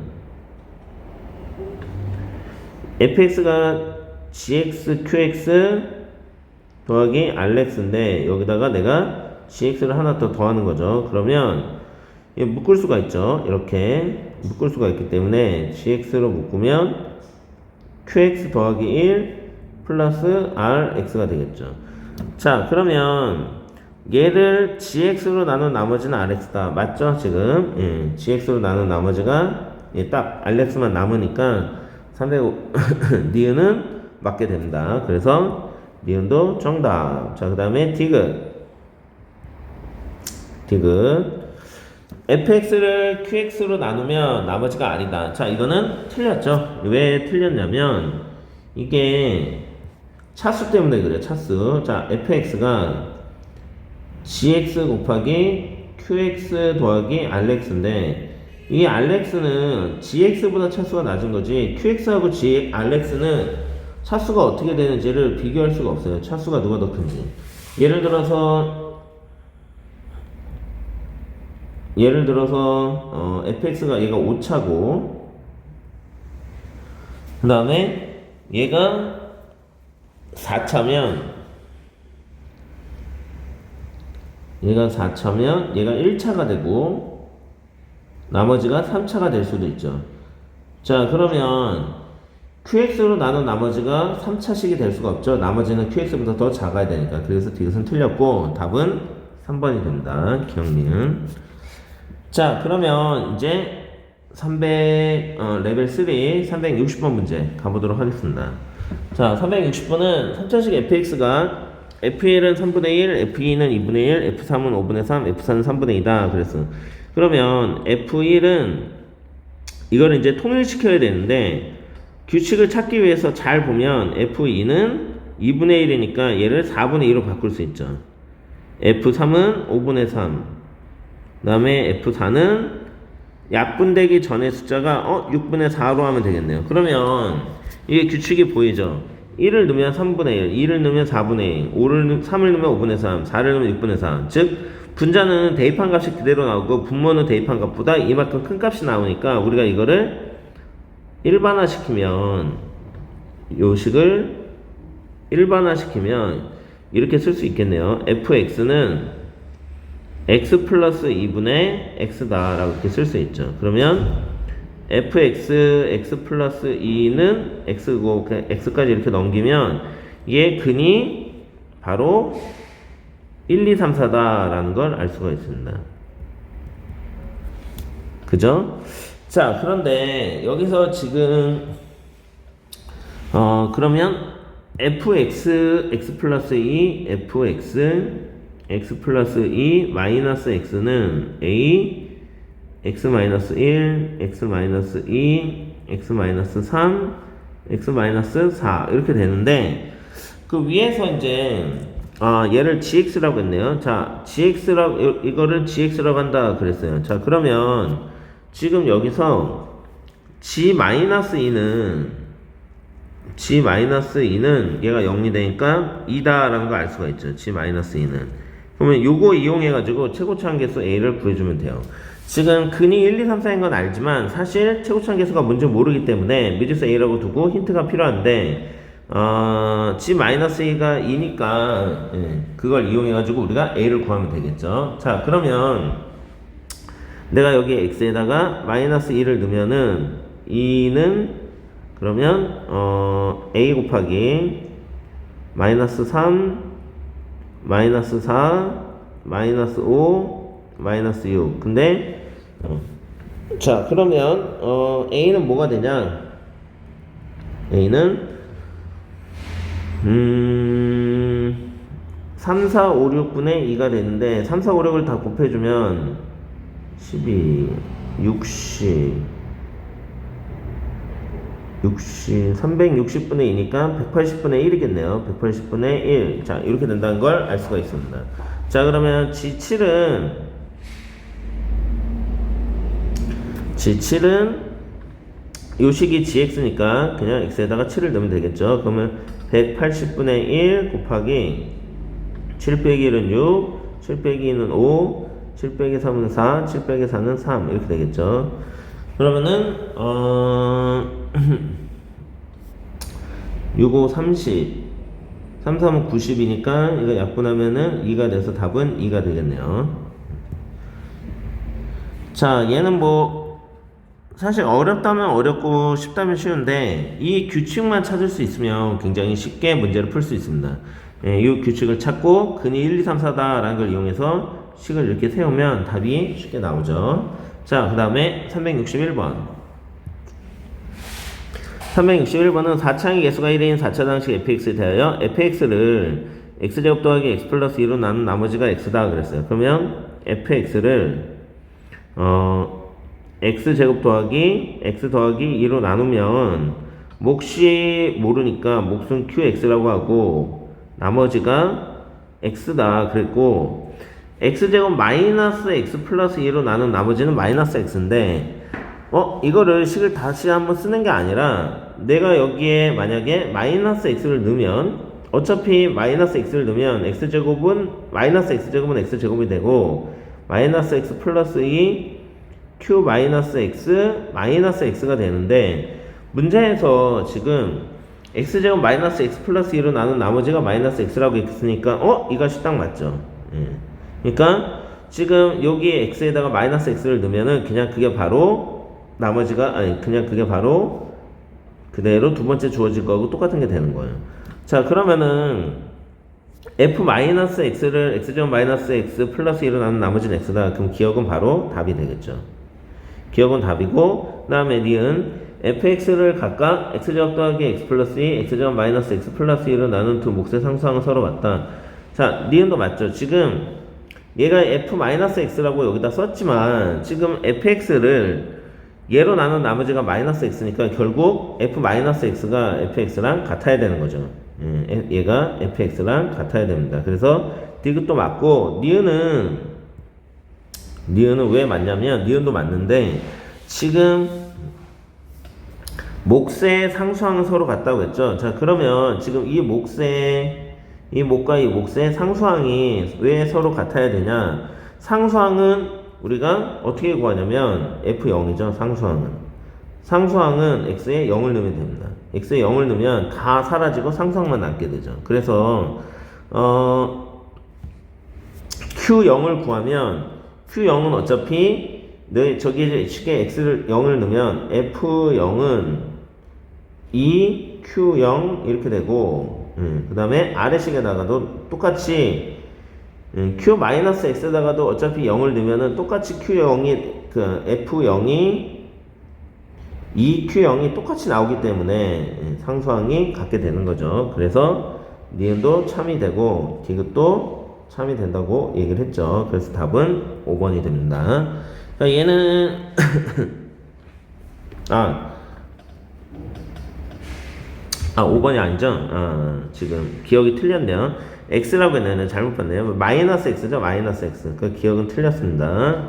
fx가 gx, qx 더하기 rx인데 여기다가 내가 gx를 하나 더 더하는 거죠. 그러면 묶을 수가 있죠. 이렇게 묶을 수가 있기 때문에 gx로 묶으면 qx 더하기 1 플러스 rx가 되겠죠. 자, 그러면 얘를 gx로 나눈 나머지는 rx다. 맞죠? 지금 gx로 나눈 나머지가 딱 rx만 남으니까 305 니은은 맞게 됩니다. 그래서 니은도 정답. 자, 그 다음에 디귿 fx를 qx로 나누면 나머지가 r이다. 자, 이거는 틀렸죠. 왜 틀렸냐면 이게 차수 때문에 그래요. 차수. 자, fx가 gx 곱하기 qx 더하기 rx인데 이 rx는 gx보다 차수가 낮은 거지 qx하고 rx는 차수가 어떻게 되는지를 비교할 수가 없어요. 차수가 누가 더 큰지. 예를 들어서 fx가 얘가 5차고 그 다음에 얘가 4차면 얘가 1차가 되고 나머지가 3차가 될 수도 있죠. 자, 그러면 QX로 나눈 나머지가 3차식이 될 수가 없죠. 나머지는 QX보다 더 작아야 되니까. 그래서 이것은 틀렸고 답은 3번이 됩니다. 기억리은. 자, 그러면 이제 레벨 3 360번 문제 가보도록 하겠습니다. 자, 360번은 3차식 fx가 f1은 3분의 1, f2는 2분의 1, f3은 5분의 3, f4는 3분의 2다 그랬어. 그러면 f1은 이거를 이제 통일시켜야 되는데 규칙을 찾기 위해서 잘 보면 f2는 2분의 1이니까 얘를 4분의 2로 바꿀 수 있죠. f3은 5분의 3, 그 다음에 f4는 약분되기 전에 숫자가 6분의 4로 하면 되겠네요. 그러면 이게 규칙이 보이죠. 1을 넣으면 3분의 1, 2를 넣으면 4분의 1, 3을 넣으면 5분의 3, 4를 넣으면 6분의 4. 즉 분자는 대입한 값이 그대로 나오고 분모는 대입한 값보다 이만큼 큰 값이 나오니까 우리가 이거를 일반화시키면 요식을 일반화시키면 이렇게 쓸 수 있겠네요. fx는 x 플러스 2분의 x다 라고 이렇게 쓸 수 있죠. 그러면 fx x 플러스 2는 x고 x까지 이렇게 넘기면 얘 근이 바로 1, 2, 3, 4다 라는 걸 알 수가 있습니다. 그죠? 자, 그런데 여기서 지금 그러면 fx x 플러스 2 fx x 플러스 2 마이너스 x는 a x 마이너스 1 x 마이너스 2 x 마이너스 3 x 마이너스 4 이렇게 되는데 그 위에서 이제 얘를 gx라고 했네요. 자, 이거를 gx라고 한다 그랬어요. 자, 그러면 지금 여기서 g-2는 얘가 0이 되니까 2다라는 걸 알 수가 있죠. g-2는. 그러면 요거 이용해가지고 최고차항계수 a를 구해주면 돼요. 지금 근이 1, 2, 3, 4인 건 알지만 사실 최고차항계수가 뭔지 모르기 때문에 미지수 a라고 두고 힌트가 필요한데 g-a가 2니까 그걸 이용해가지고 우리가 a를 구하면 되겠죠. 자, 그러면 내가 여기 x에다가 마이너스 2를 넣으면은 2는 그러면 a 곱하기 마이너스 3 마이너스 4 마이너스 5 마이너스 6 근데 자, 그러면 a는 뭐가 되냐? a는 3, 4, 5, 6분의 2가 되는데 3, 4, 5, 6을 다 곱해주면 12, 60, 360분의 2니까 180분의 1이겠네요. 180분의 1. 자, 이렇게 된다는 걸 알 수가 있습니다. 자, 그러면 G7은 요식이 GX니까 그냥 X에다가 7을 넣으면 되겠죠. 그러면 180분의 1 곱하기 7 빼기 1은 6, 7 빼기 2는 5, 7 빼기 3은 4, 7 빼기 4는 3 이렇게 되겠죠. 그러면은 6, 5, 30 3, 3은 90이니까 이거 약분하면은 2가 돼서 답은 2가 되겠네요. 자, 얘는 뭐 사실 어렵다면 어렵고 쉽다면 쉬운데 이 규칙만 찾을 수 있으면 굉장히 쉽게 문제를 풀 수 있습니다. 이 규칙을 찾고 근이 1, 2, 3, 4다 라는 걸 이용해서 식을 이렇게 세우면 답이 쉽게 나오죠. 자, 그 다음에 361번 361번은 4차항의 개수가 1인 4차장식 fx에 대하여 fx를 x제곱 더하기 x 플러스 2로 나눈 나머지가 x다 그랬어요. 그러면 fx를 x제곱 더하기 x 더하기 2로 나누면 몫이 모르니까 몫은 qx라고 하고 나머지가 x다 그랬고 x제곱 마이너스 x 플러스 2로 나눈 나머지는 마이너스 x인데 이거를 식을 다시 한번 쓰는 게 아니라 내가 여기에 만약에 마이너스 x를 넣으면 어차피 마이너스 x를 넣으면 x제곱은 마이너스 x제곱은 x제곱이 되고 마이너스 x 플러스 2 q 마이너스 x 마이너스 x가 되는데 문제에서 지금 x제곱 마이너스 x 플러스 1로 나눈 나머지가 마이너스 x라고 했으니까 이것이 딱 맞죠. 예. 그러니까 지금 여기 x에다가 마이너스 x를 넣으면은 그냥 그게 바로 나머지가 그냥 그게 바로 그대로 두 번째 주어질 거하고 똑같은 게 되는 거예요. 자, 그러면은 f 마이너스 x를 x제곱 마이너스 x 플러스 1로 나눈 나머지는 x다. 그럼 기억은 바로 답이 되겠죠. 기억은 답이고, 그 다음에 니은 fx를 각각 x제곱 더하기 x 플러스 2, x제곱 마이너스 x 플러스 2로 나눈 두 몫의 상수항은 서로 같다. 자, 니은도 맞죠. 지금 얘가 f 마이너스 x라고 여기다 썼지만 지금 fx를 얘로 나눈 나머지가 마이너스 x니까 결국 f 마이너스 x가 fx랑 같아야 되는 거죠. 얘가 fx랑 같아야 됩니다. 그래서 디귿도 맞고, 니은은 왜 맞냐면, 니은도 맞는데 지금 몫의 상수항은 서로 같다고 했죠. 자, 그러면 지금 이 몫과 이 몫의 상수항이 왜 서로 같아야 되냐? 상수항은 우리가 어떻게 구하냐면 f0이죠. 상수항은 x에 0을 넣으면 됩니다. x에 0을 넣으면 다 사라지고 상수항만 남게 되죠. 그래서 q0을 구하면 q0은 어차피 저기 식에 x를 0을 넣으면 f0은 2q0 이렇게 되고, 그 다음에 아래식에다가도 똑같이 q-x에다가도 어차피 0을 넣으면은 똑같이 q0이 f0이 2q0이 똑같이 나오기 때문에 상수항이 같게 되는 거죠. 그래서 니은도 참이 되고 디귿도 참이 된다고 얘기를 했죠. 그래서 답은 5번이 됩니다. 그러니까 얘는 5번이 아니죠. 지금 기억이 틀렸네요. x라고 했는데 잘못 봤네요. 마이너스 x죠. 마이너스 x. 그 기억은 틀렸습니다.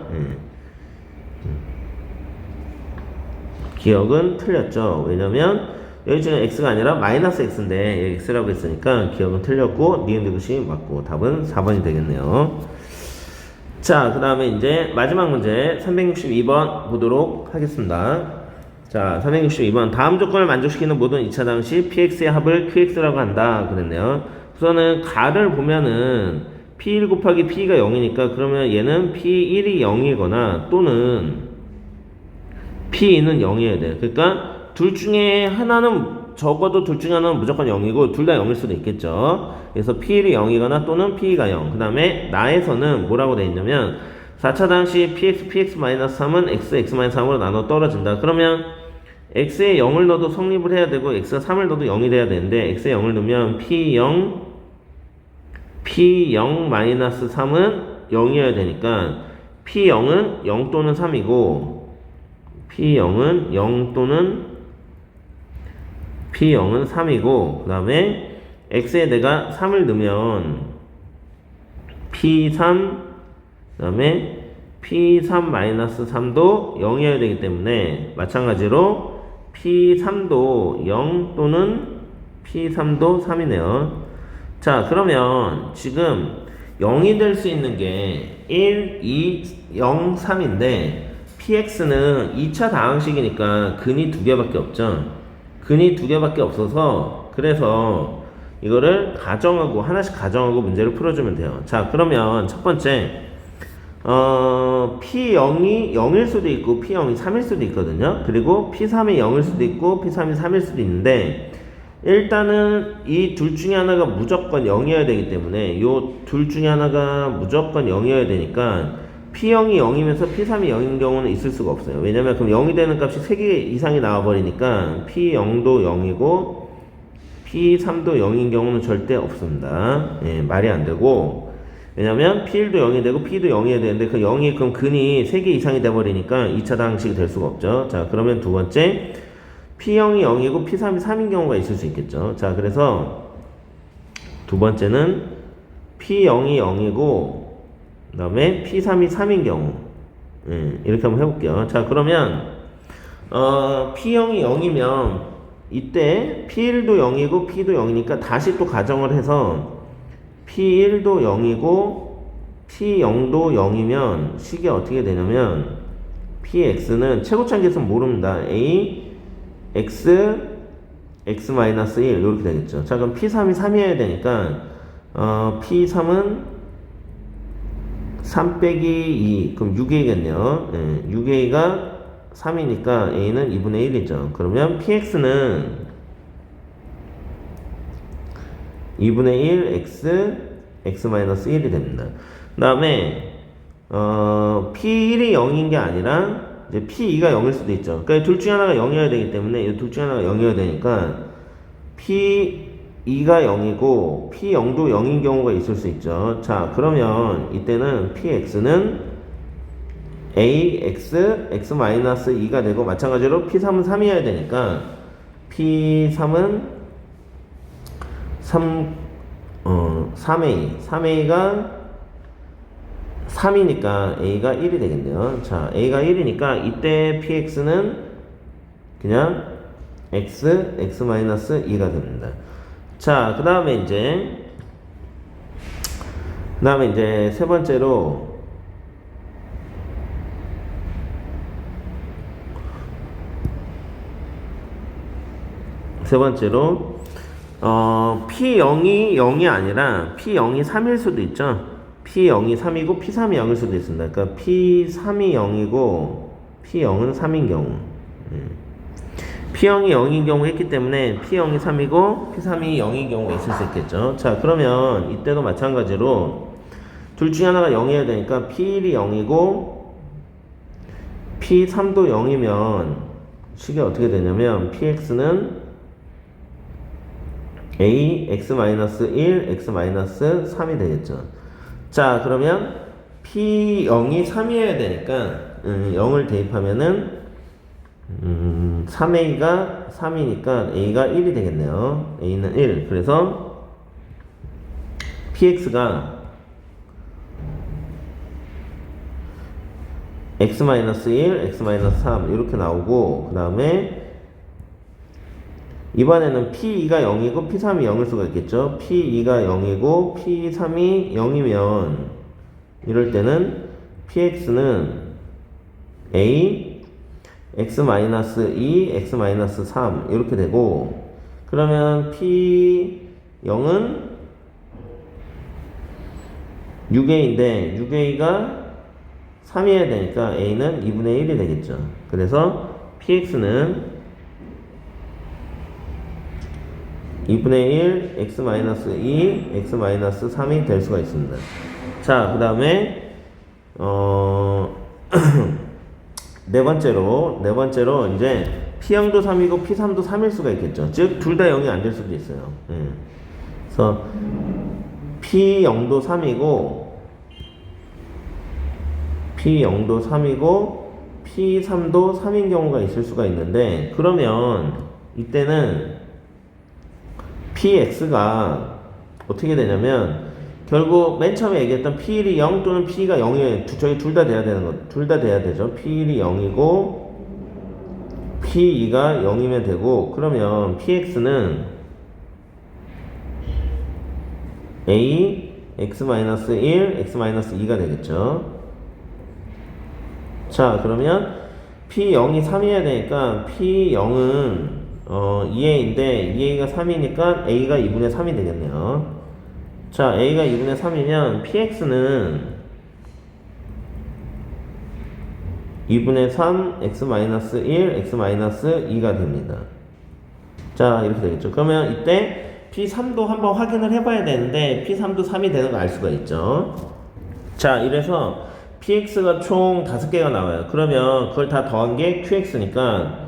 기억은 틀렸죠. 왜냐면 여기 지금 x가 아니라 마이너스 x인데 x라고 했으니까 기억은 틀렸고 니은 디귿이 맞고 답은 4번이 되겠네요. 자, 그 다음에 이제 마지막 문제 362번 보도록 하겠습니다. 자, 362번. 다음 조건을 만족시키는 모든 2차 당시 px의 합을 qx라고 한다. 그랬네요. 우선은 가를 보면은 p1 곱하기 p가 0이니까 그러면 얘는 p1이 0이거나 또는 p2는 0이어야 돼요. 그러니까 둘 중에 하나는, 적어도 둘 중에 하나는 무조건 0이고 둘 다 0일 수도 있겠죠. 그래서 p1이 0이거나 또는 p가 0. 그 다음에 나에서는 뭐라고 되어 있냐면 4차 당시 px-3은 x-3으로 나눠 떨어진다. 그러면 x에 0을 넣어도 성립을 해야 되고 x가 3을 넣어도 0이 돼야 되는데 x에 0을 넣으면 p0-3은 0이어야 되니까 p0은 0 또는 3이고 p0은 0 또는 p0은 3이고 그 다음에 x에 내가 3을 넣으면 p3 그 다음에 p3-3도 0이어야 되기 때문에 마찬가지로 p3도 0 또는 p3도 3이네요. 자, 그러면 지금 0이 될 수 있는 게 1, 2, 0, 3인데 px는 2차 다항식이니까 근이 2개밖에 없죠. 근이 2개밖에 없어서 그래서 이거를 하나씩 가정하고 문제를 풀어주면 돼요. 자, 그러면 첫 번째 P0이 0일 수도 있고 P0이 3일 수도 있거든요. 그리고 P3이 0일 수도 있고 P3이 3일 수도 있는데 일단은 이 둘 중에 하나가 무조건 0이어야 되기 때문에 요 둘 중에 하나가 무조건 0이어야 되니까 P0이 0이면서 P3이 0인 경우는 있을 수가 없어요. 왜냐면 그럼 0이 되는 값이 3개 이상이 나와버리니까 P0도 0이고 P3도 0인 경우는 절대 없습니다. 예, 말이 안 되고 왜냐면 P1도 0이 되고 P도 0이어야 되는데 그 0이 그럼 근이 3개 이상이 돼버리니까 2차 다항식이 될 수가 없죠. 자, 그러면 두 번째 P0이 0이고 P3이 3인 경우가 있을 수 있겠죠. 자, 그래서 두 번째는 P0이 0이고 그 다음에 P3이 3인 경우 이렇게 한번 해볼게요. 자, 그러면 P0이 0이면 이때 P1도 0이고 P도 0이니까 다시 또 가정을 해서 P1도 0이고 P0도 0이면 식이 어떻게 되냐면 PX는 최고차항 계수는 모릅니다. A x-1 이렇게 되겠죠. 자, 그럼 p3이 3이어야 되니까 p3은 3 빼기 2 그럼 6a겠네요. 6a가 3이니까 a는 2분의 1이죠. 그러면 px는 2분의 1 x-1이 됩니다. 그 다음에 p1이 0인 게 아니라 이제 p2가 0일 수도 있죠. 그러니까 둘 중에 하나가 0이어야 되기 때문에 이 둘 중에 하나가 0이어야 되니까 p2가 0이고 p0도 0인 경우가 있을 수 있죠. 자, 그러면 이때는 px는 ax x-2가 되고 마찬가지로 p3은 3이어야 되니까 p3은 3a 3이니까 a가 1이 되겠네요. 자, a가 1이니까 이때 px는 그냥 x-2가 됩니다. 자, 그 다음에 이제 세 번째로 p0이 0이 아니라 p0이 3일 수도 있죠. p0이 3이고 p3이 0일 수도 있습니다. 그러니까 p3이 0이고 p0은 3인 경우. p0이 0인 경우 했기 때문에 p0이 3이고 p3이 0인 경우가 있을 수 있겠죠. 자, 그러면 이때도 마찬가지로 둘 중에 하나가 0이어야 되니까 p1이 0이고 p3도 0이면 식이 어떻게 되냐면 px는 a x-1 x-3이 되겠죠. 자, 그러면 p0이 3이어야 되니까 0을 대입하면은 3a가 3이니까 a가 1이 되겠네요. a는 1. 그래서 px가 x-1, x-3 이렇게 나오고 그 다음에 이번에는 p2가 0이고 p3이 0일 수가 있겠죠. p2가 0이고 p3이 0이면 이럴 때는 px는 a x-2 x-3 이렇게 되고 그러면 p0은 6a인데 6a가 3이어야 되니까 a는 2분의 1이 되겠죠. 그래서 px는 2분의 1 x-2 x-3이 될 수가 있습니다. 자, 그 다음에 네 번째로 이제 p0도 3이고 p3도 3일 수가 있겠죠. 즉 둘 다 0이 안 될 수도 있어요. 그래서 p0도 3이고 p3도 3인 경우가 있을 수가 있는데 그러면 이때는 px가 어떻게 되냐면 결국 맨 처음에 얘기했던 p1이 0 또는 p가 0이에요. 저희 둘 다 돼야 되는 거. 둘 다 돼야 되죠. p1이 0이고 p2가 0이면 되고 그러면 px는 a x-1 x-2가 되겠죠. 자, 그러면 p0이 3이어야 되니까 p0은 2a인데 2a가 3이니까 a가 2분의 3이 되겠네요. 자, a가 2분의 3이면 px는 2분의 3 x-1 x-2가 됩니다. 자, 이렇게 되겠죠. 그러면 이때 p3도 한번 확인을 해봐야 되는데 p3도 3이 되는 거 알 수가 있죠. 자, 이래서 px가 총 5개가 나와요. 그러면 그걸 다 더한 게 qx니까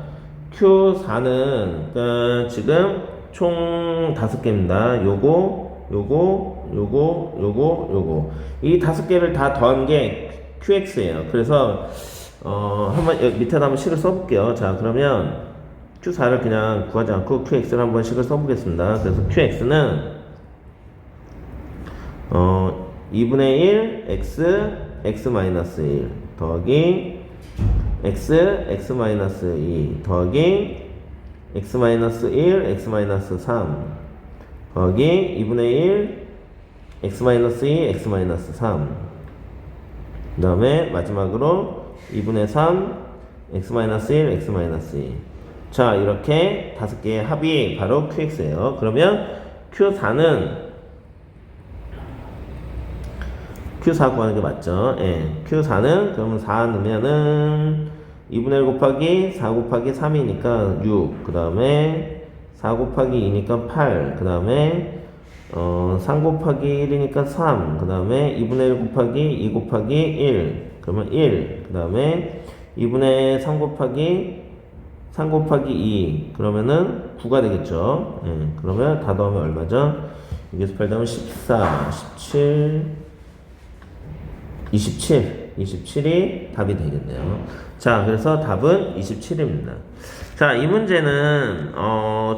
Q4는 그러니까 지금 총 5개입니다. 요거 이 5개를 다 더한 게 QX예요. 그래서 한번 여기 밑에다 한번 식을 써볼게요. 자, 그러면 Q4를 그냥 구하지 않고 QX를 한번 식을 써보겠습니다. 그래서 QX는 2분의 1 x-1 더하기 x-2 더하기 x-1 x-3 더하기 2분의 1 x-2 x-3 그 다음에 마지막으로 2분의 3 x-1 x-2 자, 이렇게 5개의 합이 바로 QX예요. 그러면 Q4는 Q4 구하는 게 맞죠? 예. Q4는 그러면 4 넣으면은 2분의 1 곱하기 4 곱하기 3이니까 6. 그 다음에 4 곱하기 2니까 8. 그 다음에 3 곱하기 1이니까 3. 그 다음에 2분의 1 곱하기 2 곱하기 1. 그러면 1. 그 다음에 2분의 3 곱하기 3 곱하기 2. 그러면은 9가 되겠죠? 예. 그러면 다 더하면 얼마죠? 6에서 8 더하면 14, 17, 27이 답이 되겠네요. 자, 그래서 답은 27입니다. 자, 이 문제는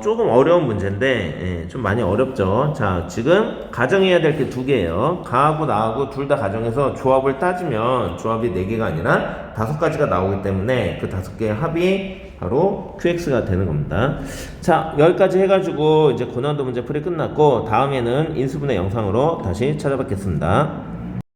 조금 어려운 문제인데 좀 많이 어렵죠. 자, 지금 가정해야 될 게 2개예요. 가하고 나하고 둘 다 가정해서 조합을 따지면 조합이 4개가 아니라 5가지가 나오기 때문에 그 5개의 합이 바로 QX가 되는 겁니다. 자, 여기까지 해가지고 이제 고난도 문제 풀이 끝났고 다음에는 인수분해 영상으로 다시 찾아뵙겠습니다.